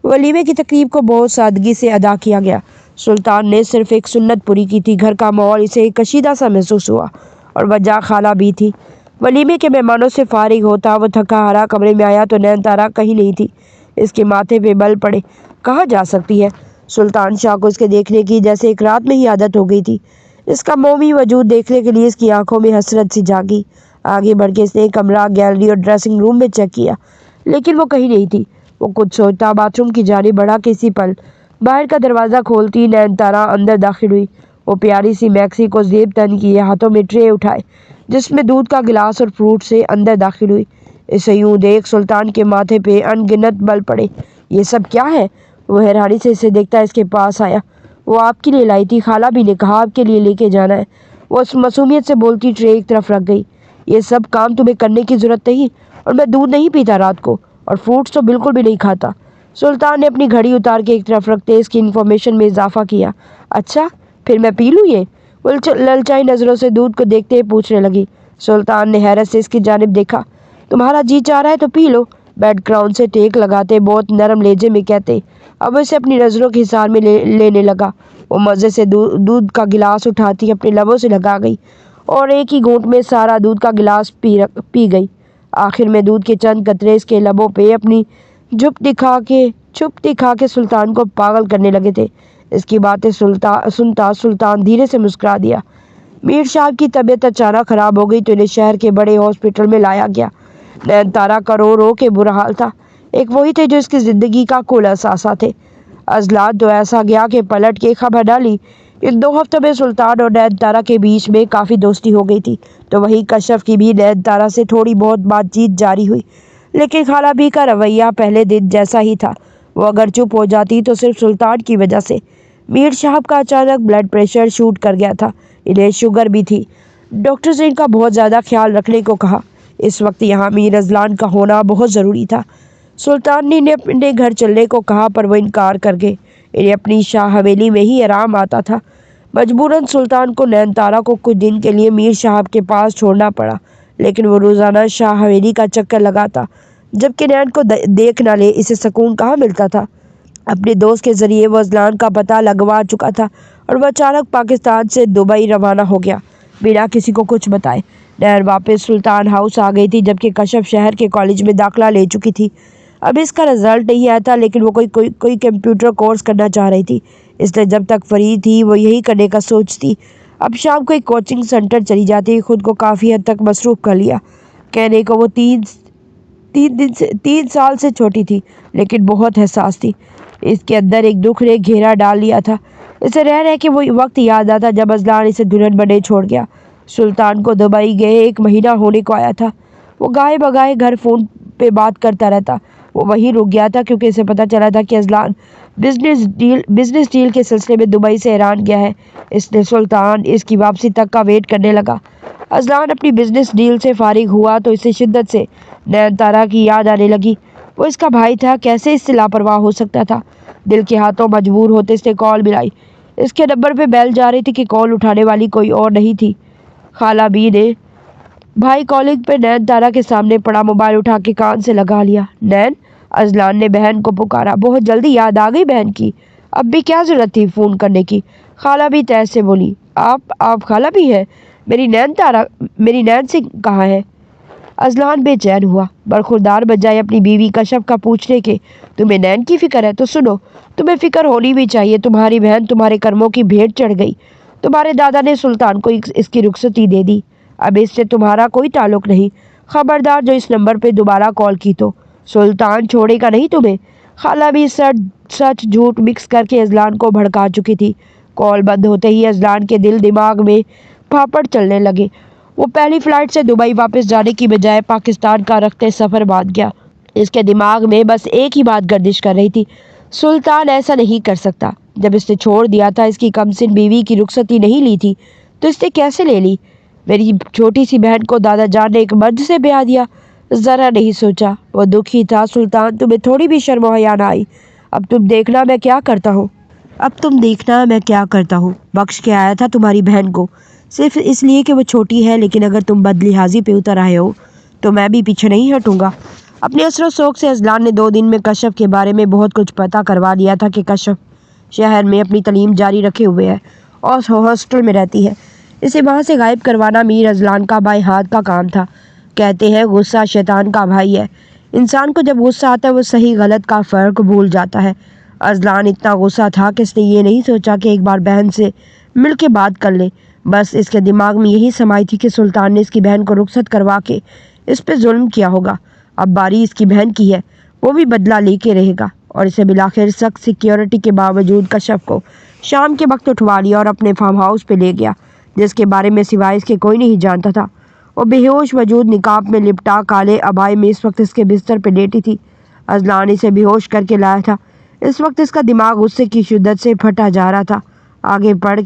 Speaker 1: वलीमे की तकरीब को बहुत सादगी से अदा किया गया। सुल्तान ने सिर्फ एक सुन्नत पूरी की थी। घर का माहौल इसे कशीदा सा महसूस हुआ, और वजह खाला भी थी। वलीमे के मेहमानों से फारिग होता वो थका हारा कमरे में आया तो नयनतारा कहीं नहीं थी। इसके माथे पे बल पड़े। कहाँ जा सकती है? सुल्तान शाह को इसके देखने की जैसे एक रात में ही आदत हो गई थी। इसका मोमी वजूद देखने के लिए इसकी आंखों में हसरत सी जागी। आगे बढ़ के इसने कमरा, गैलरी और ड्रेसिंग रूम में चेक किया, लेकिन वो कहीं नहीं थी। वो कुछ सोचता बाथरूम की जानिब बढ़ा। किसी पल बाहर का दरवाज़ा खोलती नयनतारा अंदर दाखिल हुई। वो प्यारी सी मैक्सी को जेब तन किए, हाथों में ट्रे उठाए जिसमें दूध का गिलास और फ्रूट से अंदर दाखिल हुई। इसे यूं देख सुल्तान के माथे पे अनगिनत बल पड़े। ये सब क्या है? वो हैरानी से इसे देखता इसके पास आया। वो आपके लिए लाई थी, खाला भी ने कहा आपके लिए लेके जाना है। वो उस मासूमियत से बोलती ट्रे एक तरफ रख गई। ये सब काम तुम्हें करने की जरूरत नहीं, और मैं दूध नहीं पीता रात को, और फ्रूट्स तो बिल्कुल भी नहीं खाता। सुल्तान ने अपनी घड़ी उतार के एक तरफ रखते इसकी इन्फॉर्मेशन में इजाफा किया। अच्छा, फिर मैं पी लूँ ये? वो ललचाई नज़रों से दूध को देखते ही पूछने लगी। सुल्तान ने हैरत से इसकी जानिब देखा। तुम्हारा जी चाह रहा है तो पी लो, बेड ग्राउंड से टेक लगाते बहुत नरम लहजे में कहते। अब इसे अपनी नज़रों के हिसार में लेने लगा। वो मज़े से दूध का गिलास उठाती अपने लबों से लगा गई, और एक ही घूंट में सारा दूध का गिलास पी गई। आखिर में दूध के चंद कतरे इसके लबों पे अपनी छुप दिखा के सुल्तान को पागल करने लगे थे। इसकी बातें सुनता सुल्तान धीरे से मुस्कुरा दिया। मीर साहब की तबीयत अचानक खराब हो गई तो इन्हें शहर के बड़े हॉस्पिटल में लाया गया। नयनतारा का रो के बुरा हाल था। एक वही थे जो इसकी ज़िंदगी का कुल असासा थे। अजलात तो ऐसा गया कि पलट के खबर डाली। इन 2 हफ्तों में सुल्तान और नयनतारा के बीच में काफ़ी दोस्ती हो गई थी। तो वहीं कश्यप की भी नयनतारा से थोड़ी बहुत बातचीत जारी हुई, लेकिन खाला भी का रवैया पहले दिन जैसा ही था। वो अगर चुप हो जाती तो सिर्फ सुल्तान की वजह से। मीर साहब का अचानक ब्लड प्रेशर शूट कर गया था। इन्हें शुगर भी थी। डॉक्टर ने इनका बहुत ज़्यादा ख्याल रखने को कहा। इस वक्त यहाँ मीर अजलान का होना बहुत ज़रूरी था। सुल्तान ने इन्हें अपने घर चलने को कहा, पर वो इनकार कर गए। इन्हें अपनी शाह हवेली में ही आराम आता था। मजबूरन सुल्तान को नैनतारा को कुछ दिन के लिए मीर साहब के पास छोड़ना पड़ा, लेकिन वो रोजाना शाह हवेली का चक्कर लगाता। जबकि नैन को देख ना ले, इसे सुकून कहाँ मिलता था। अपने दोस्त के जरिए वो अजलान का पता लगवा चुका था और वह अचानक पाकिस्तान से दुबई रवाना हो गया बिना किसी को कुछ बताए। नैन वापस सुल्तान हाउस आ गई थी, जबकि कश्यप शहर के कॉलेज में दाखिला ले चुकी थी। अब इसका रिजल्ट नहीं आया था, लेकिन वो कोई कंप्यूटर कोर्स करना चाह रही थी, इसलिए जब तक फ्री थी वो यही करने का सोचती। अब शाम को एक कोचिंग सेंटर चली जाती, खुद को काफ़ी हद तक मसरूफ़ कर लिया। कहने को वो 3 साल से छोटी थी, लेकिन बहुत एहसास थी। इसके अंदर एक दुख ने घेरा डाल लिया था। इसे रह रह के वो वक्त याद आता जब अजलान इसे दुल्हन बने छोड़ गया। सुल्तान को दुबई गए 1 महीना होने को आया था। वो गाए बगाए घर फ़ोन पे बात करता रहता। वो वहीं रुक गया था क्योंकि इसे पता चला था कि अजलान बिजनेस डील के सिलसिले में दुबई से ईरान गया है। इसलिए सुल्तान इसकी वापसी तक का वेट करने लगा। अजलान अपनी बिजनेस डील से फारिग हुआ तो इसे शिद्दत से नैनतारा की याद आने लगी। वो इसका भाई था, कैसे इससे लापरवाह हो सकता था। दिल के हाथों मजबूर होते इसने कॉल मिलाई। इसके नंबर पे बेल जा रही थी कि कॉल उठाने वाली कोई और नहीं थी, खाला बी ने। भाई कॉलिंग पे नैनतारा के सामने पड़ा मोबाइल उठा के कान से लगा लिया। नैन, अजलान ने बहन को पुकारा। बहुत जल्दी याद आ गई बहन की, अब भी क्या जरूरत थी फ़ोन करने की। खाला भी तैस से बोली। आप खाला भी है? मेरी नैन सिंह कहाँ है? अजलान बेचैन हुआ, बरखुरदार बजाय अपनी बीवी कश्यप का पूछने के। तुम्हें नैन की फिक्र है तो सुनो, तुम्हें फिक्र होनी भी चाहिए। तुम्हारी बहन तुम्हारे कर्मों की भेंट चढ़ गई। तुम्हारे दादा ने सुल्तान को इसकी रुखसती दे दी। अब इससे तुम्हारा कोई ताल्लुक नहीं। खबरदार जो इस नंबर पे दोबारा कॉल की तो सुल्तान छोड़ेगा नहीं तुम्हें। खाला भी सच झूठ मिक्स करके अजलान को भड़का चुकी थी। कॉल बंद होते ही अजलान के दिल दिमाग में फापड़ चलने लगे। वो पहली फ्लाइट से दुबई वापस जाने की बजाय पाकिस्तान का रखते सफ़र बांध गया। इसके दिमाग में बस एक ही बात गर्दिश कर रही थी, सुल्तान ऐसा नहीं कर सकता। जब इसने छोड़ दिया था, इसकी कमसिन बीवी की रुखसती नहीं ली थी, तो इसने कैसे ले ली? मेरी छोटी सी बहन को दादा जान ने एक मर्द से ब्याह दिया। ज़रा नहीं सोचा, वो दुखी था। सुल्तान, तुम्हें थोड़ी भी शर्म और हया ना आई? अब तुम देखना मैं क्या करता हूँ। बख्श के आया था तुम्हारी बहन को, सिर्फ इसलिए कि वो छोटी है, लेकिन अगर तुम बदलिहाजी पे उतर आए हो तो मैं भी पीछे नहीं हटूंगा। अपने असर शौक से अजलान ने 2 दिन में कश्यप के बारे में बहुत कुछ पता करवा लिया था कि कश्यप शहर में अपनी तालीम जारी रखे हुए है और हॉस्टल में रहती है। इसे वहाँ से गायब करवाना मीर अजलान का बाएं हाथ का काम था। कहते हैं गुस्सा शैतान का भाई है। इंसान को जब गुस्सा आता है वो सही गलत का फ़र्क भूल जाता है। अजलान इतना गुस्सा था कि इसने ये नहीं सोचा कि एक बार बहन से मिल के बात कर ले। बस इसके दिमाग में यही समाई थी कि सुल्तान ने इसकी बहन को रुखसत करवा के इस पे जुल्म किया होगा। अब बारी इसकी बहन की है, वो भी बदला लेके रहेगा। और इसे बिलाखिर सख्त सिक्योरिटी के बावजूद कश्यप को शाम के वक्त उठवा लिया और अपने फार्म हाउस पे ले गया, जिसके बारे में सिवाय इसके कोई नहीं जानता था। वो बेहोश वजूद निकाब में लिपटा काले अबाई में इस वक्त इसके बिस्तर पे लेटी थी। अजलान इसे बेहोश करके लाया था। इस वक्त इसका दिमाग गुस्से की शिद्दत से फटा जा रहा था। आगे बढ़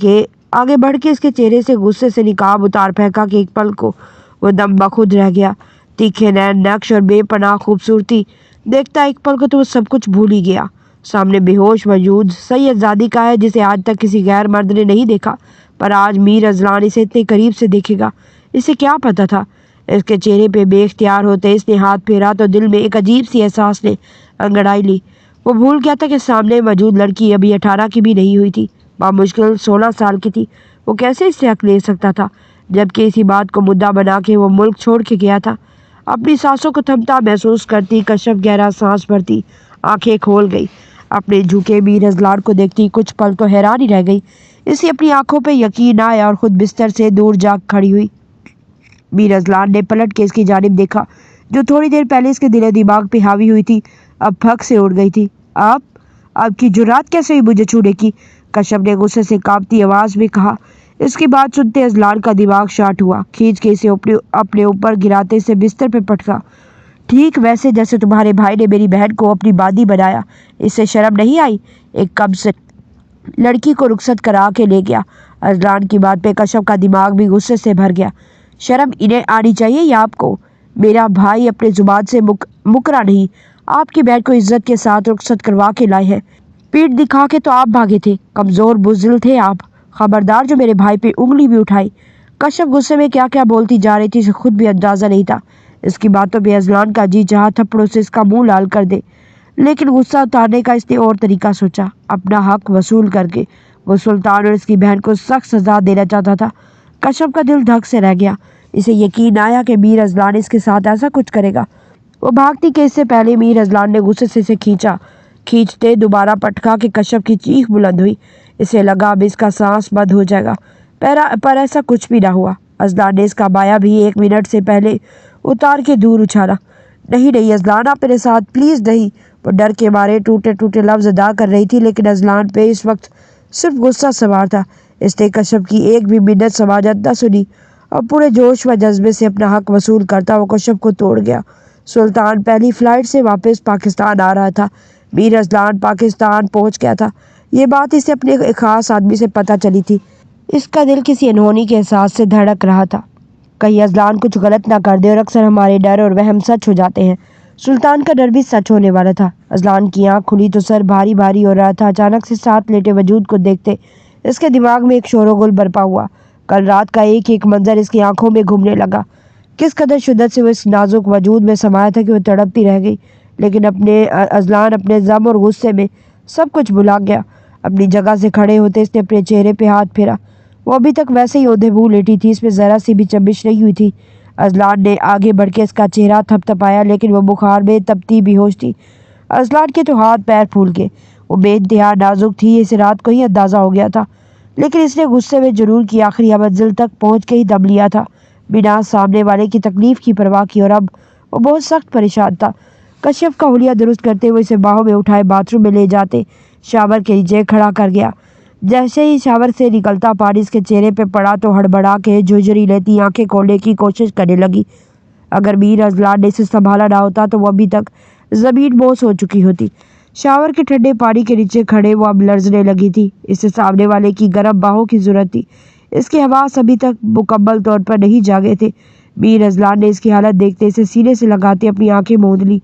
Speaker 1: के इसके चेहरे से गुस्से से निकाब उतार फेंका कि एक पल को वो दम बखुद रह गया। तीखे नैन, नक्श और बेपनाह खूबसूरती देखता एक पल को तो वो सब कुछ भूल ही गया। सामने बेहोश वजूद सैयदजादी का है, जिसे आज तक किसी गैर मर्द ने नहीं देखा, पर आज मीर अजलान इसे इतने करीब से देखेगा। इसे क्या पता था? इसके चेहरे पे बेख्तियार होते इसने हाथ फेरा तो दिल में एक अजीब सी एहसास ने अंगड़ाई ली। वो भूल गया था कि सामने मौजूद लड़की अभी 18 की भी नहीं हुई थी, बामुश्किल 16 साल की थी। वो कैसे इससे हक ले सकता था, जबकि इसी बात को मुद्दा बना के वो मुल्क छोड़ के गया था। अपनी सांसों को थमता महसूस करती कश्यप गहरा सांस भरती आंखें खोल गई। अपने झुके मीर अजलान को देखती कुछ पल तो हैरान ही रह गई। इसे अपनी आंखों पे यकीन आया और खुद बिस्तर से दूर जाग खड़ी हुई। मीर अजलान ने पलट के इसकी जानिब देखा, जो थोड़ी देर पहले इसके दिल दिमाग पे हावी हुई थी, अब फक से उड़ गई थी। आपकी जुर्रात कैसे हुई मुझे छूने की? कश्यप ने गुस्से से कांपती आवाज में कहा। इसकी बात सुनते अजलान का दिमाग शार्ट हुआ। खींच के इसे अपने ऊपर गिराते से बिस्तर पे पटका। ठीक वैसे जैसे तुम्हारे भाई ने मेरी बहन को अपनी बादी बनाया। इससे शर्म नहीं आई? एक कम से लड़की को रुखसत करा के ले गया। अजलान की बात पे कश्यप का दिमाग भी गुस्से से भर गया। शर्म इन्हें आनी चाहिए या आपको? मेरा भाई अपने जुबान से मुकरा नहीं। आपकी बहन को इज्जत के साथ रुखसत करवा के लाए हैं। पीठ दिखा के तो आप भागे थे। कमज़ोर बुज़दिल थे आप। खबरदार जो मेरे भाई पे उंगली भी उठाई। कश्यप गुस्से में क्या क्या बोलती जा रही थी इसे खुद भी अंदाजा नहीं था। इसकी बातों पे अजलान का जी चाहा थप्पड़ों से इसका मुंह लाल कर दे, लेकिन गुस्सा उतारने का इसने और तरीका सोचा। अपना हक वसूल करके वो सुल्तान और इसकी बहन को सख्त सजा देना चाहता था। कश्यप का दिल धक से रह गया। इसे यकीन आया कि मीर अजलान इसके साथ ऐसा कुछ करेगा। वो भागती कि इससे पहले मीर अजलान ने गुस्से से इसे खींचा। खींचते दोबारा पटका कि कश्यप की चीख बुलंद हुई। इसे लगा अब इसका सांस बंद हो जाएगा, पर ऐसा कुछ भी ना हुआ। अजलान ने इसका बाया भी 1 मिनट से पहले उतार के दूर उछाला। नहीं नहीं अजलान, आप मेरे साथ प्लीज़ नहीं। वो डर के मारे टूटे टूटे लफ्ज अदा कर रही थी, लेकिन अजलान पे इस वक्त सिर्फ गुस्सा सवार था। इसने कश्यप की एक भी मिन्नत समाजत न सुनी और पूरे जोश व जज्बे से अपना हक वसूल करता वो कश्यप को तोड़ गया। सुल्तान पहली फ्लाइट से वापस पाकिस्तान आ रहा था। मीर अजलान पाकिस्तान पहुंच गया था। ये बात इसे अपने एक खास आदमी से पता चली थी। इसका दिल किसी अनहोनी के एहसास से धड़क रहा था। कहीं अजलान कुछ गलत ना कर दे, और अक्सर हमारे डर और वहम सच हो जाते हैं। सुल्तान का डर भी सच होने वाला था। अजलान की आंख खुली तो सर भारी भारी हो रहा था। अचानक से साथ लेटे वजूद को देखते इसके दिमाग में एक शोरगुल बरपा हुआ। कल रात का एक एक मंजर इसकी आंखों में घूमने लगा। किस कदर शिद्दत से वो इस नाजुक वजूद में समाया था कि वो तड़पती रह गई। लेकिन अजलान अपने ज़म और गुस्से में सब कुछ भुला गया। अपनी जगह से खड़े होते इसने अपने चेहरे पे हाथ फेरा। वो अभी तक वैसे ही ओंधे मुँह लेटी थी, इसमें ज़रा सी भी चंबिश नहीं हुई थी। अजलान ने आगे बढ़ के इसका चेहरा थपथपाया, लेकिन वो बुखार में तपती बेहोश थी। अजलान के तो हाथ पैर फूल गए। वो बेइंतहा नाजुक थी, इसे रात को ही अंदाज़ा हो गया था, लेकिन इसने गुस्से में जरूर की आखिरी मंजिल तक पहुँच के ही दम लिया था, बिना सामने वाले की तकलीफ की परवाह की। और अब वो बहुत सख्त परेशान था। कश्यप का हुलिया दुरुस्त करते हुए इसे बाहों में उठाए बाथरूम में ले जाते शावर के नीचे खड़ा कर गया। जैसे ही शावर से निकलता पानी इसके चेहरे पे पड़ा तो हड़बड़ा के झुरझुरी लेती आंखें खोलने की कोशिश करने लगी। अगर मीर अजलान ने इसे संभाला ना होता तो वो अभी तक ज़मीन बोस हो चुकी होती। शावर के ठंडे पानी के नीचे खड़े वो अब लर्जने लगी थी। इसे सामने वाले की गर्म बाहों की जरूरत थी। इसके हवास अभी तक मुकम्मल तौर पर नहीं जागे थे। मीर अजलान ने इसकी हालत देखते इसे सीने से लगाते अपनी आंखें मूंद ली।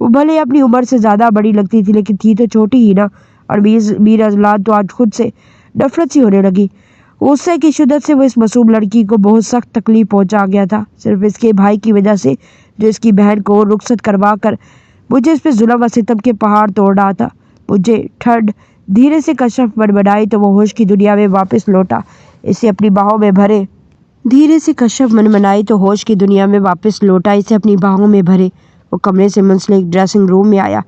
Speaker 1: वो भले अपनी उम्र से ज़्यादा बड़ी लगती थी, लेकिन थी तो छोटी ही ना। और मीर अजलान तो आज खुद से नफरत सी होने लगी। गुस्से की शिद्दत से वो इस मासूम लड़की को बहुत सख्त तकलीफ पहुंचा गया था, सिर्फ इसके भाई की वजह से, जो इसकी बहन को रुखसत करवा कर मुझे इस पे जुल्म व सितम के पहाड़ तोड़ रहा था। मुझे ठंड धीरे से कश्यप मनमनाई तो वो होश की दुनिया में वापस लौटा। इसे अपनी बाहों में भरे धीरे से कश्यप मनमनाई तो होश की दुनिया में वापस लौटा इसे अपनी बाहों में भरे। वो कमरे से मुंसलिक ड्रेसिंग रूम में आया।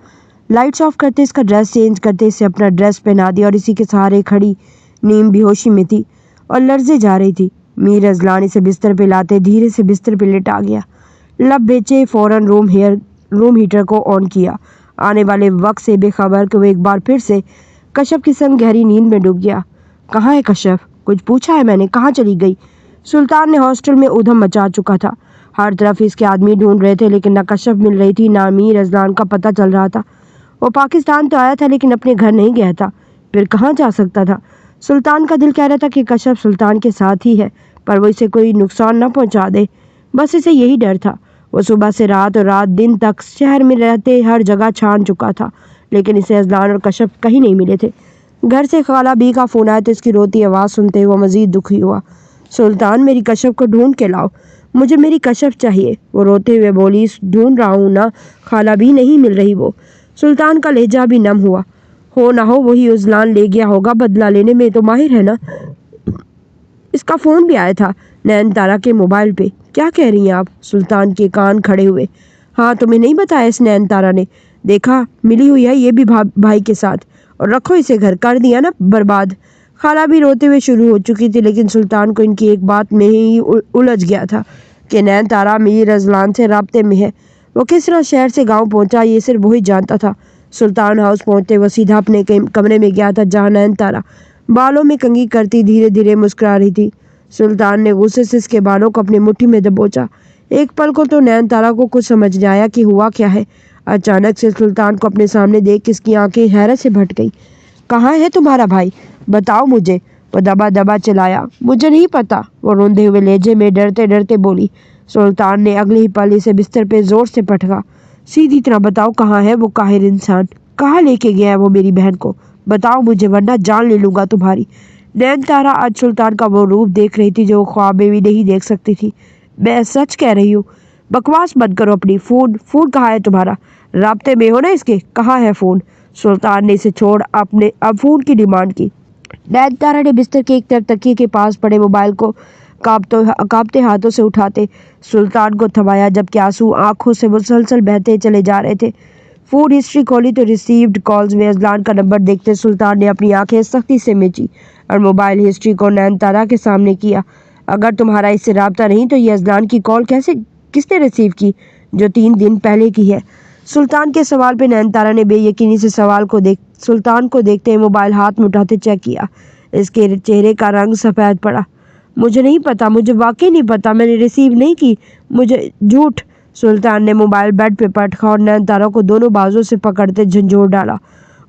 Speaker 1: लाइट्स ऑफ करते इसका ड्रेस चेंज करते इसे अपना ड्रेस पहना दिया और इसी के सहारे खड़ी नीम बेहोशी में थी और लर्जे जा रही थी। मीर अजलान इसे बिस्तर पे लाते धीरे से बिस्तर पे लेटा गया। लब बेचे फौरन रूम हीटर को ऑन किया। आने वाले वक्त से बेखबर कि वो एक बार फिर से कश्यप की संग गहरी नींद में डूब गया। कहाँ है कश्यप? कुछ पूछा है मैंने? कहाँ चली गई? सुल्तान ने हॉस्टल में उधम मचा चुका था। हर तरफ इसके आदमी ढूंढ रहे थे, लेकिन ना कश्यप मिल रही थी, ना मीर अजलान का पता चल रहा था। वो पाकिस्तान तो आया था, लेकिन अपने घर नहीं गया था। फिर कहाँ जा सकता था? सुल्तान का दिल कह रहा था कि कश्यप सुल्तान के साथ ही है, पर वो इसे कोई नुकसान न पहुंचा दे, बस इसे यही डर था। वो सुबह से रात और रात दिन तक शहर में रहते हर जगह छान चुका था, लेकिन इसे अजलान और कश्यप कहीं नहीं मिले थे। घर से खाला बी का फ़ोन आया तो इसकी रोती आवाज़ सुनते वो मज़ीद दुखी हुआ। सुल्तान, मेरी कश्यप को ढूंढ के लाओ, मुझे मेरी कश्यप चाहिए। वो रोते हुए बोली, ढूंढ रहा हूँ ना खाला बी, नहीं मिल रही वो। सुल्तान का लहजा भी नम हुआ। हो ना हो वही अजलान ले गया होगा, बदला लेने में तो माहिर है ना। इसका फ़ोन भी आया था नैन तारा के मोबाइल पे। क्या कह रही हैं आप? सुल्तान के कान खड़े हुए। हाँ, तुम्हें नहीं बताया इस नैन तारा ने? देखा, मिली हुई है ये भी भाई के साथ, और रखो इसे घर, कर दिया ना बर्बाद। खाला भी रोते हुए शुरू हो चुकी थी, लेकिन सुल्तान को इनकी एक बात में ही उलझ गया था कि नैन तारा मीर अजलान से राब्ते में है। वो किस तरह शहर से गांव पहुंचा ये सिर्फ वही जानता था। सुल्तान हाउस पहुंचते वो सीधा अपने कमरे में गया था, जहाँ नैन तारा बालों में कंघी करती धीरे धीरे मुस्कुरा रही थी। सुल्तान ने गुस्से से इसके बालों को अपनी मुट्ठी में दबोचा। एक पल को तो नैन तारा को कुछ समझ नहीं आया कि हुआ क्या है। अचानक से सुल्तान को अपने सामने देख इसकी आंखें हैरत से भट गई। कहाँ है तुम्हारा भाई? बताओ मुझे। वो दबा दबा चिल्लाया। मुझे नहीं पता, वो रोंदे हुए लहजे में डरते डरते बोली। सुल्तान ने अगले ही पल इसे बिस्तर पे जोर से पटका। सीधी तरह बताओ कहाँ है वो काहिर इंसान? कहाँ लेके गया है वो मेरी बहन को? बताओ मुझे, वरना जान ले लूँगा तुम्हारी। नैन तारा आज सुल्तान का वो रूप देख रही थी जो वो ख्वाब में भी नहीं देख सकती थी। मैं सच कह रही हूँ। बकवास बंद करो अपनी। फोन फोन कहाँ है तुम्हारा? राब्ते में हो ना इसके? कहाँ है फोन? सुल्तान ने इसे छोड़ अपने अब फोन की डिमांड की। नैन तारा ने बिस्तर के एक तरफ तकिए के पास पड़े मोबाइल को कांपते हाथों से उठाते सुल्तान को थमाया, जबकि आंसू आंखों से मुसलसल बहते चले जा रहे थे। फोन हिस्ट्री खोली तो रिसीव्ड कॉल्स में अजलान का नंबर देखते सुल्तान ने अपनी आंखें सख्ती से मींची और मोबाइल हिस्ट्री को नैन तारा के सामने किया। अगर तुम्हारा इससे राब्ता नहीं तो ये अजलान की कॉल किसने रिसीव की जो 3 दिन पहले की है? सुल्तान के सवाल पे नैन तारा ने बेयकीनी से सुल्तान को देखते मोबाइल हाथ में उठाते चेक किया। इसके चेहरे का रंग सफ़ेद पड़ा। मुझे नहीं पता, मुझे वाकई नहीं पता, मैंने रिसीव नहीं की, मुझे झूठ। सुल्तान ने मोबाइल बेड पे पटका और नैन तारा को दोनों बाजू से पकड़ते झंझोर डाला।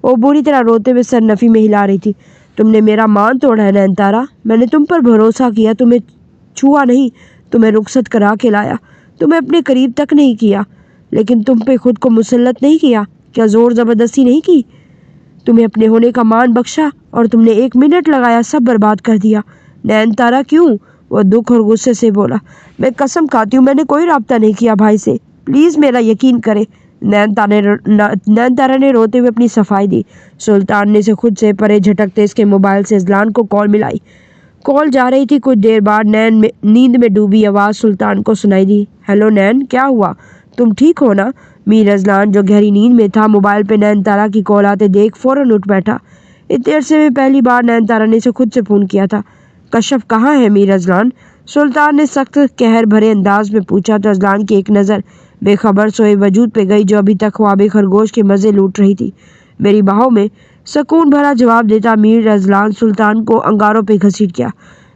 Speaker 1: वो बुरी तरह रोते हुए सर नफी में हिला रही थी। तुमने मेरा मान तोड़ा है नैन तारा। मैंने तुम पर भरोसा किया, तुम्हें छुआ नहीं, तुम्हें रुखसत करा के लाया, तुम्हें अपने करीब तक नहीं किया, लेकिन तुम पे खुद को मुसल्लत नहीं किया। क्या जोर ज़बरदस्ती नहीं की? तुम्हें अपने होने का मान बख्शा और तुमने 1 मिनट लगाया सब बर्बाद कर दिया। नैन तारा क्यों? वो दुख और गुस्से से बोला। मैं कसम खाती हूँ मैंने कोई राब्ता नहीं किया भाई से, प्लीज़ मेरा यकीन करें। नैन तारा ने रोते हुए अपनी सफाई दी। सुल्तान ने से खुद से परे झटकते इसके मोबाइल से अजलान को कॉल मिलाई। कॉल जा रही थी। कुछ देर बाद नींद में डूबी आवाज़ सुल्तान को सुनाई दी। हेलो नैन, क्या हुआ? तुम ठीक हो ना? मीर अजलान जो गहरी नींद में था मोबाइल पे नैन तारा की कॉल आते देख फौरन उठ बैठा। इतने अरसे में पहली बार नैन तारा ने इसे खुद से फ़ोन किया था। कश्यप कहाँ है मीर अजलान? सुल्तान ने सख्त कहर भरे अंदाज में पूछा तो अजलान की एक नज़र बेखबर सोए वजूद पे गई जो अभी तक ख्वाब खरगोश के मज़े लूट रही थी। मेरी बाहों में, सुकून भरा जवाब देता मीर अजलान सुल्तान को अंगारों पे घसीट गया।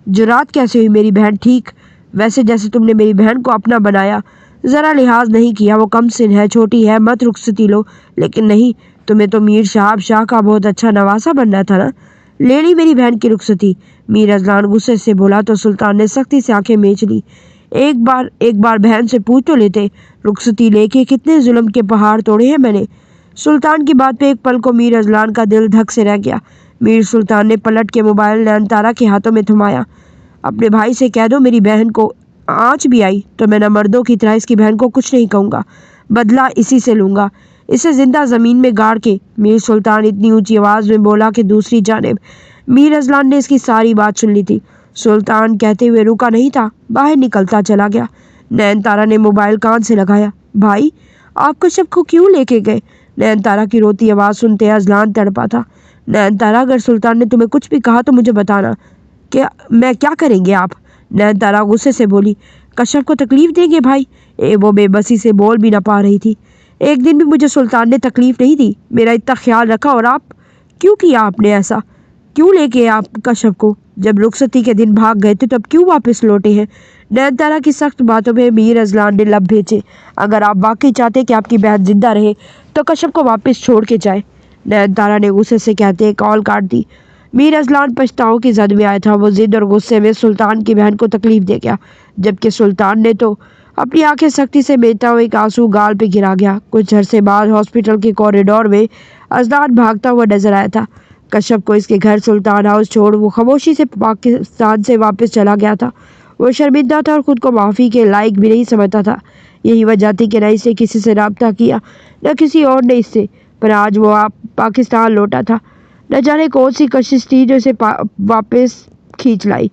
Speaker 1: जुरात कैसे हुई मेरी बहन? ठीक वैसे जैसे तुमने मेरी बहन को अपना बनाया, ज़रा लिहाज नहीं किया। वो कम सिन है, छोटी है, मत रुखसती लो। लेकिन नहीं, तुम्हें तो मीर साहब शाह का बहुत अच्छा नवासा बनना था ना। ले ली मेरी बहन की रुखसती? मीर अजलान गुस्से से बोला तो सुल्तान ने सख्ती से आंखें मीच ली। एक बार बहन से पूछ तो लेते, रुखसती लेके कितने जुल्म के पहाड़ तोड़े हैं मैंने। सुल्तान की बात पे एक पल को मीर अजलान का दिल धक से रह गया। मीर सुल्तान ने पलट के मोबाइल नैन तारा के हाथों में थमाया। अपने भाई से कह दो मेरी बहन को आँच भी आई तो मैं न मर्दों की तरह इसकी बहन को कुछ नहीं कहूँगा, बदला इसी से लूँगा, इसे जिंदा ज़मीन में गाड़ के। मीर सुल्तान इतनी ऊंची आवाज़ में बोला कि दूसरी जानिब मीर अजलान ने इसकी सारी बात सुन ली थी। सुल्तान कहते हुए रुका नहीं था, बाहर निकलता चला गया। नैन तारा ने मोबाइल कान से लगाया। भाई, आप कश्यप को क्यों लेके गए? नैन तारा की रोती आवाज़ सुनते अजलान तड़पा था। नैन तारा, अगर सुल्तान ने तुम्हें कुछ भी कहा तो मुझे बताना। क्या करेंगे आप? नैन तारा गुस्से से बोली। कश्यप को तकलीफ देंगे भाई? वो बेबसी से बोल भी ना पा रही थी। एक दिन भी मुझे सुल्तान ने तकलीफ नहीं दी, मेरा इतना ख्याल रखा, और आप क्यों किया आपने ऐसा? क्यों लेके आप कश्यप को? जब रुखसती के दिन भाग गए थे तब क्यों वापस लौटे हैं? नैन तारा की सख्त बातों में मीर अजलान ने लब भेजे। अगर आप वाकई चाहते कि आपकी बहन जिंदा रहे तो कश्यप को वापस छोड़ के जाए। नैन तारा ने गुस्से से कहते कॉल काट दी। मीर अजलान पछताओं की जद में आया था। वो जिद और गुस्से में सुल्तान की बहन को तकलीफ दे गया, जबकि सुल्तान ने तो अपनी आंखें सख्ती से मेलता हुआ एक आंसू गाल पे गिरा गया। कुछ अरसे बाद हॉस्पिटल के कॉरिडोर में अजलान भागता हुआ नजर आया था। कश्यप को इसके घर सुल्तान हाउस छोड़ वो खामोशी से पाकिस्तान से वापस चला गया था। वो शर्मिंदा था और ख़ुद को माफ़ी के लायक भी नहीं समझता था। यही वजह थी कि न इससे किसी से रब्ता किया, न किसी और ने इससे। पर आज वो पाकिस्तान लौटा था। न जाने कौन सी कशिश थी जो इसे वापस खींच लाई।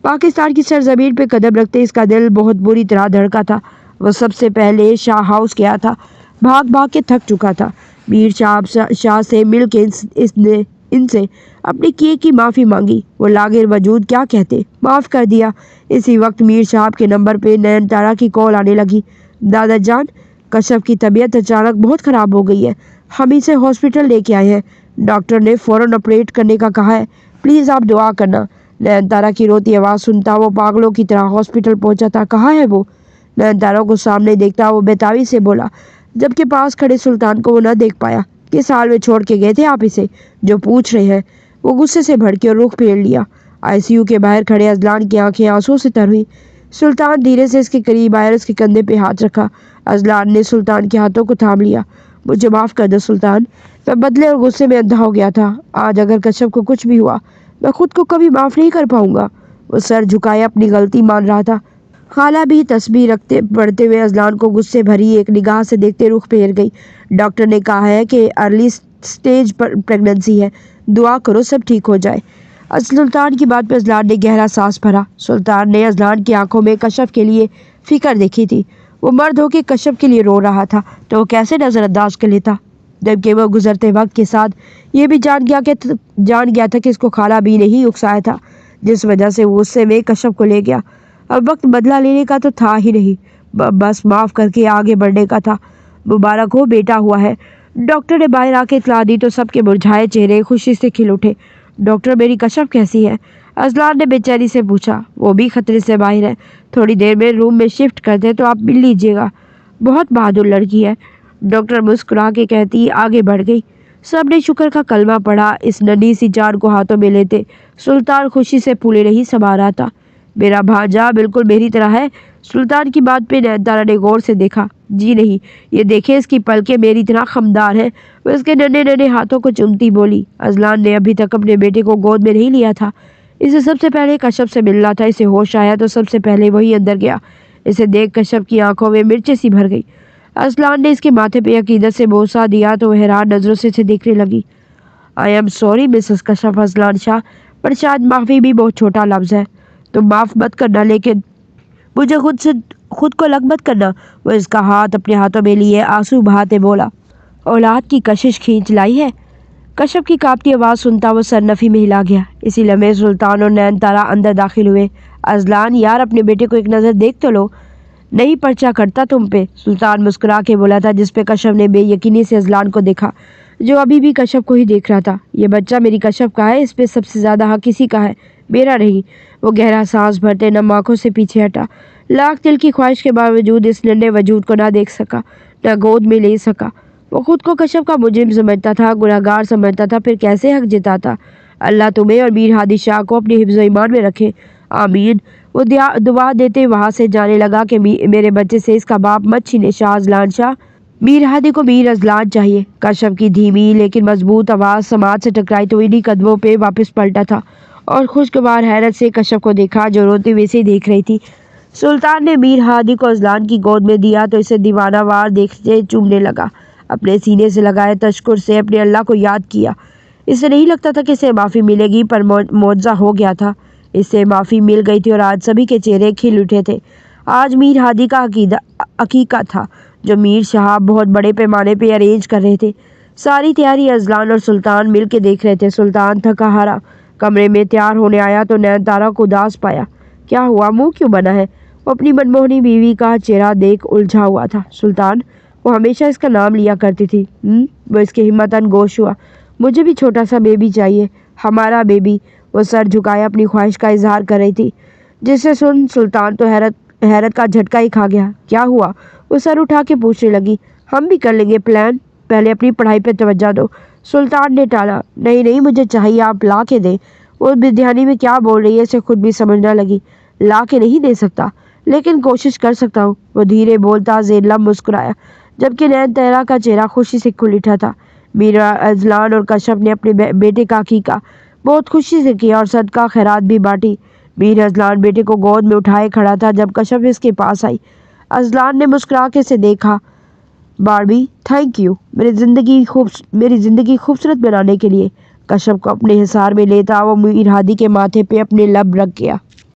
Speaker 1: पाकिस्तान की सरजमीन पे कदम रखते इसका दिल बहुत बुरी तरह धड़का था। वो सबसे पहले शाह हाउस गया था। भाग भाग के थक चुका था। मीर शाह से मिल के इसने इनसे अपने किए की माफ़ी मांगी। वो लागिर वजूद क्या कहते, माफ़ कर दिया। इसी वक्त मीर साहब के नंबर पे नैन तारा की कॉल आने लगी। दादा जान, कश्यप की तबीयत अचानक बहुत ख़राब हो गई है, हम इसे हॉस्पिटल लेके आए हैं। डॉक्टर ने फ़ौरन ऑपरेट करने का कहा है, प्लीज़ आप दुआ करना। नैन तारा की रोती आवाज़ सुनता वो पागलों की तरह हॉस्पिटल पहुंचा था। कहाँ है वो? नैन तारा को सामने देखता वो बेताबी से बोला, जबकि पास खड़े सुल्तान को वो न देख पाया। किस हाल में छोड़ के गए थे आप इसे, जो पूछ रहे हैं? वो गुस्से से भड़के और रुख फेर लिया। आईसीयू के बाहर खड़े अजलान की आंखें आंसू से तर हुई। सुल्तान धीरे से इसके करीब आया और उसके कंधे पे हाथ रखा। अजलान ने सुल्तान के हाथों को थाम लिया। मुझे माफ़ कर दो सुल्तान, मैं बदले और गुस्से में अंधा हो गया था। आज अगर कश्यप को कुछ भी हुआ मैं खुद को कभी माफ़ नहीं कर पाऊंगा। वो सर झुकाए अपनी गलती मान रहा था। खाला भी तस्बीह रखते पढ़ते हुए अजलान को गुस्से भरी एक निगाह से देखते रुख फेर गई। डॉक्टर ने कहा है कि अर्ली स्टेज पर प्रेगनेंसी है, दुआ करो सब ठीक हो जाए। सुल्तान की बात पर अजलान ने गहरा सांस भरा। सुल्तान ने अजलान की आंखों में कशफ के लिए फिक्र देखी थी। वो मर्द होकर कशफ के लिए रो रहा था तो वो कैसे नज़रअंदाज कर लेता, जबकि वो गुजरते वक्त के साथ ये भी जान गया था कि इसको खाला भी नहीं उकसाया था, जिस वजह से वो गुस्से में कशफ को ले गया। अब वक्त बदला लेने का तो था ही नहीं, बस माफ़ करके आगे बढ़ने का था। मुबारक हो, बेटा हुआ है। डॉक्टर ने बाहर आके इतला दी तो सबके मुरझाए चेहरे खुशी से खिल उठे। डॉक्टर, मेरी कशफ कैसी है? अजलान ने बेचैनी से पूछा। वो भी खतरे से बाहर है, थोड़ी देर में रूम में शिफ्ट कर दे तो आप मिल लीजिएगा। बहुत बहादुर लड़की है, डॉक्टर मुस्कुरा के कहती आगे बढ़ गई। सबने शुक्र का कलमा पढ़ा। इस नन्ही सी जान को हाथों में लेते सुल्तान खुशी से फूले नहीं समा रहा था। मेरा भांजा बिल्कुल मेरी तरह है। सुल्तान की बात पे नैनतारा ने गौर से देखा। जी नहीं, ये देखे इसकी पलकें मेरी तरह खमदार है। वो इसके नन्हे नन्हे हाथों को चूमती बोली। अजलान ने अभी तक अपने बेटे को गोद में नहीं लिया था। इसे सबसे पहले कशफ से मिलना था। इसे होश आया तो सबसे पहले वही अंदर गया। इसे देख कशफ की आंखों में मिर्चें सी भर गई। अजलान ने इसके माथे पे अकीदत से बोसा दिया तो हैरान नजरों से इसे देखने लगी। I am sorry Mrs Kashaf Azlan Shah, पर शायद माफ़ी भी बहुत छोटा लफ्ज़ है। तुम माफ़ मत करना, लेकिन मुझे खुद को अलग मत करना। वो इसका हाथ अपने हाथों में लिए आंसू बहाते बोला। औलाद की कशिश खींच लाई है। कशफ की कांपती आवाज़ सुनता वो सरनफी में हिला गया। इसी लम्हे सुल्तान और नैनतारा अंदर दाखिल हुए। अजलान, यार अपने बेटे को एक नज़र देख तो लो, नहीं पर्चा करता तुम पे, सुल्तान मुस्कुरा के बोला था, जिस पे कशफ ने बेयकीनी से अजलान को देखा, जो अभी भी कशफ को ही देख रहा था। ये बच्चा मेरी कशफ का है, इस पे सबसे ज़्यादा हक किसी का है, मेरा नहीं। वो गहरा सांस भरते नम आंखों से पीछे हटा। लाख दिल की ख्वाहिश के बावजूद इस नन्हे वजूद को ना देख सका, ना गोद में ले सका। वो खुद को कशफ का मुजरिम समझता था, गुनहगार समझता था, फिर कैसे हक जताता। अल्लाह तुम्हें और मीर हादी शाह को अपने हिफ्ज़ ईमान में रखे, आमीन। वो दुआ देते वहाँ से जाने लगा कि मेरे बच्चे से इसका बाप मत छीने शाह अजलान शाह। मीर हादी को मीर अजलान चाहिए। कशफ की धीमी लेकिन मजबूत आवाज़ समाज से टकराई तो इन्हीं कदमों पे वापस पलटा था और खुशगवार हैरत से कशफ को देखा, जो रोते हुए से देख रही थी। सुल्तान ने मीर हादी को अजलान की गोद में दिया तो इसे दीवानावार देखते चूमने लगा। अपने सीने से लगाए तशक्कुर से अपने अल्लाह को याद किया। इसे नहीं लगता था कि इसे माफ़ी मिलेगी, पर मौजज़ा हो गया था। इससे माफ़ी मिल गई थी और आज सभी के चेहरे खिल उठे थे। आज मीर हादी का अकीका था, जो मीर साहब बहुत बड़े पैमाने पे अरेंज कर रहे थे। सारी तैयारी अजलान और सुल्तान मिल के देख रहे थे। सुल्तान थका हारा कमरे में तैयार होने आया तो नैनतारा को उदास पाया। क्या हुआ, मुंह क्यों बना है? वो अपनी मनमोहनी बीवी का चेहरा देख उलझा हुआ था। सुल्तान, वो हमेशा इसका नाम लिया करती थी। वो इसकी हिम्मत गोश हुआ। मुझे भी छोटा सा बेबी चाहिए, हमारा बेबी। वो सर झुकाए अपनी ख्वाहिश का इजहार कर रही थी, जिसे सुन सुल्तान तो हैरत का झटका ही खा गया। क्या हुआ? वो सर उठा के पूछने लगी। हम भी कर लेंगे प्लान, पहले अपनी पढ़ाई पे तवज्जो दो। सुल्तान ने टाला। नहीं नहीं, मुझे चाहिए, आप ला के दें। वो विद्यानी में क्या बोल रही है इसे खुद भी समझना लगी। ला के नहीं दे सकता, लेकिन कोशिश कर सकता हूँ, वो धीरे बोलता ज़ेर मुस्कुराया, जबकि नैनतारा का चेहरा खुशी से खुल उठा था। मीरा अजलान और कशफ ने अपने बेटे का अकीका बहुत खुशी से किया और सदका खैरात भी बांटी। मीर अजलान बेटे को गोद में उठाए खड़ा था जब कशफ इसके पास आई। अजलान ने मुस्कुरा के से देखा। बारबी, थैंक यू मेरी ज़िंदगी खूबसूरत बनाने के लिए। कशफ को अपने हिसार में लेता वो मीर हादी के माथे पे अपने लब रख गया।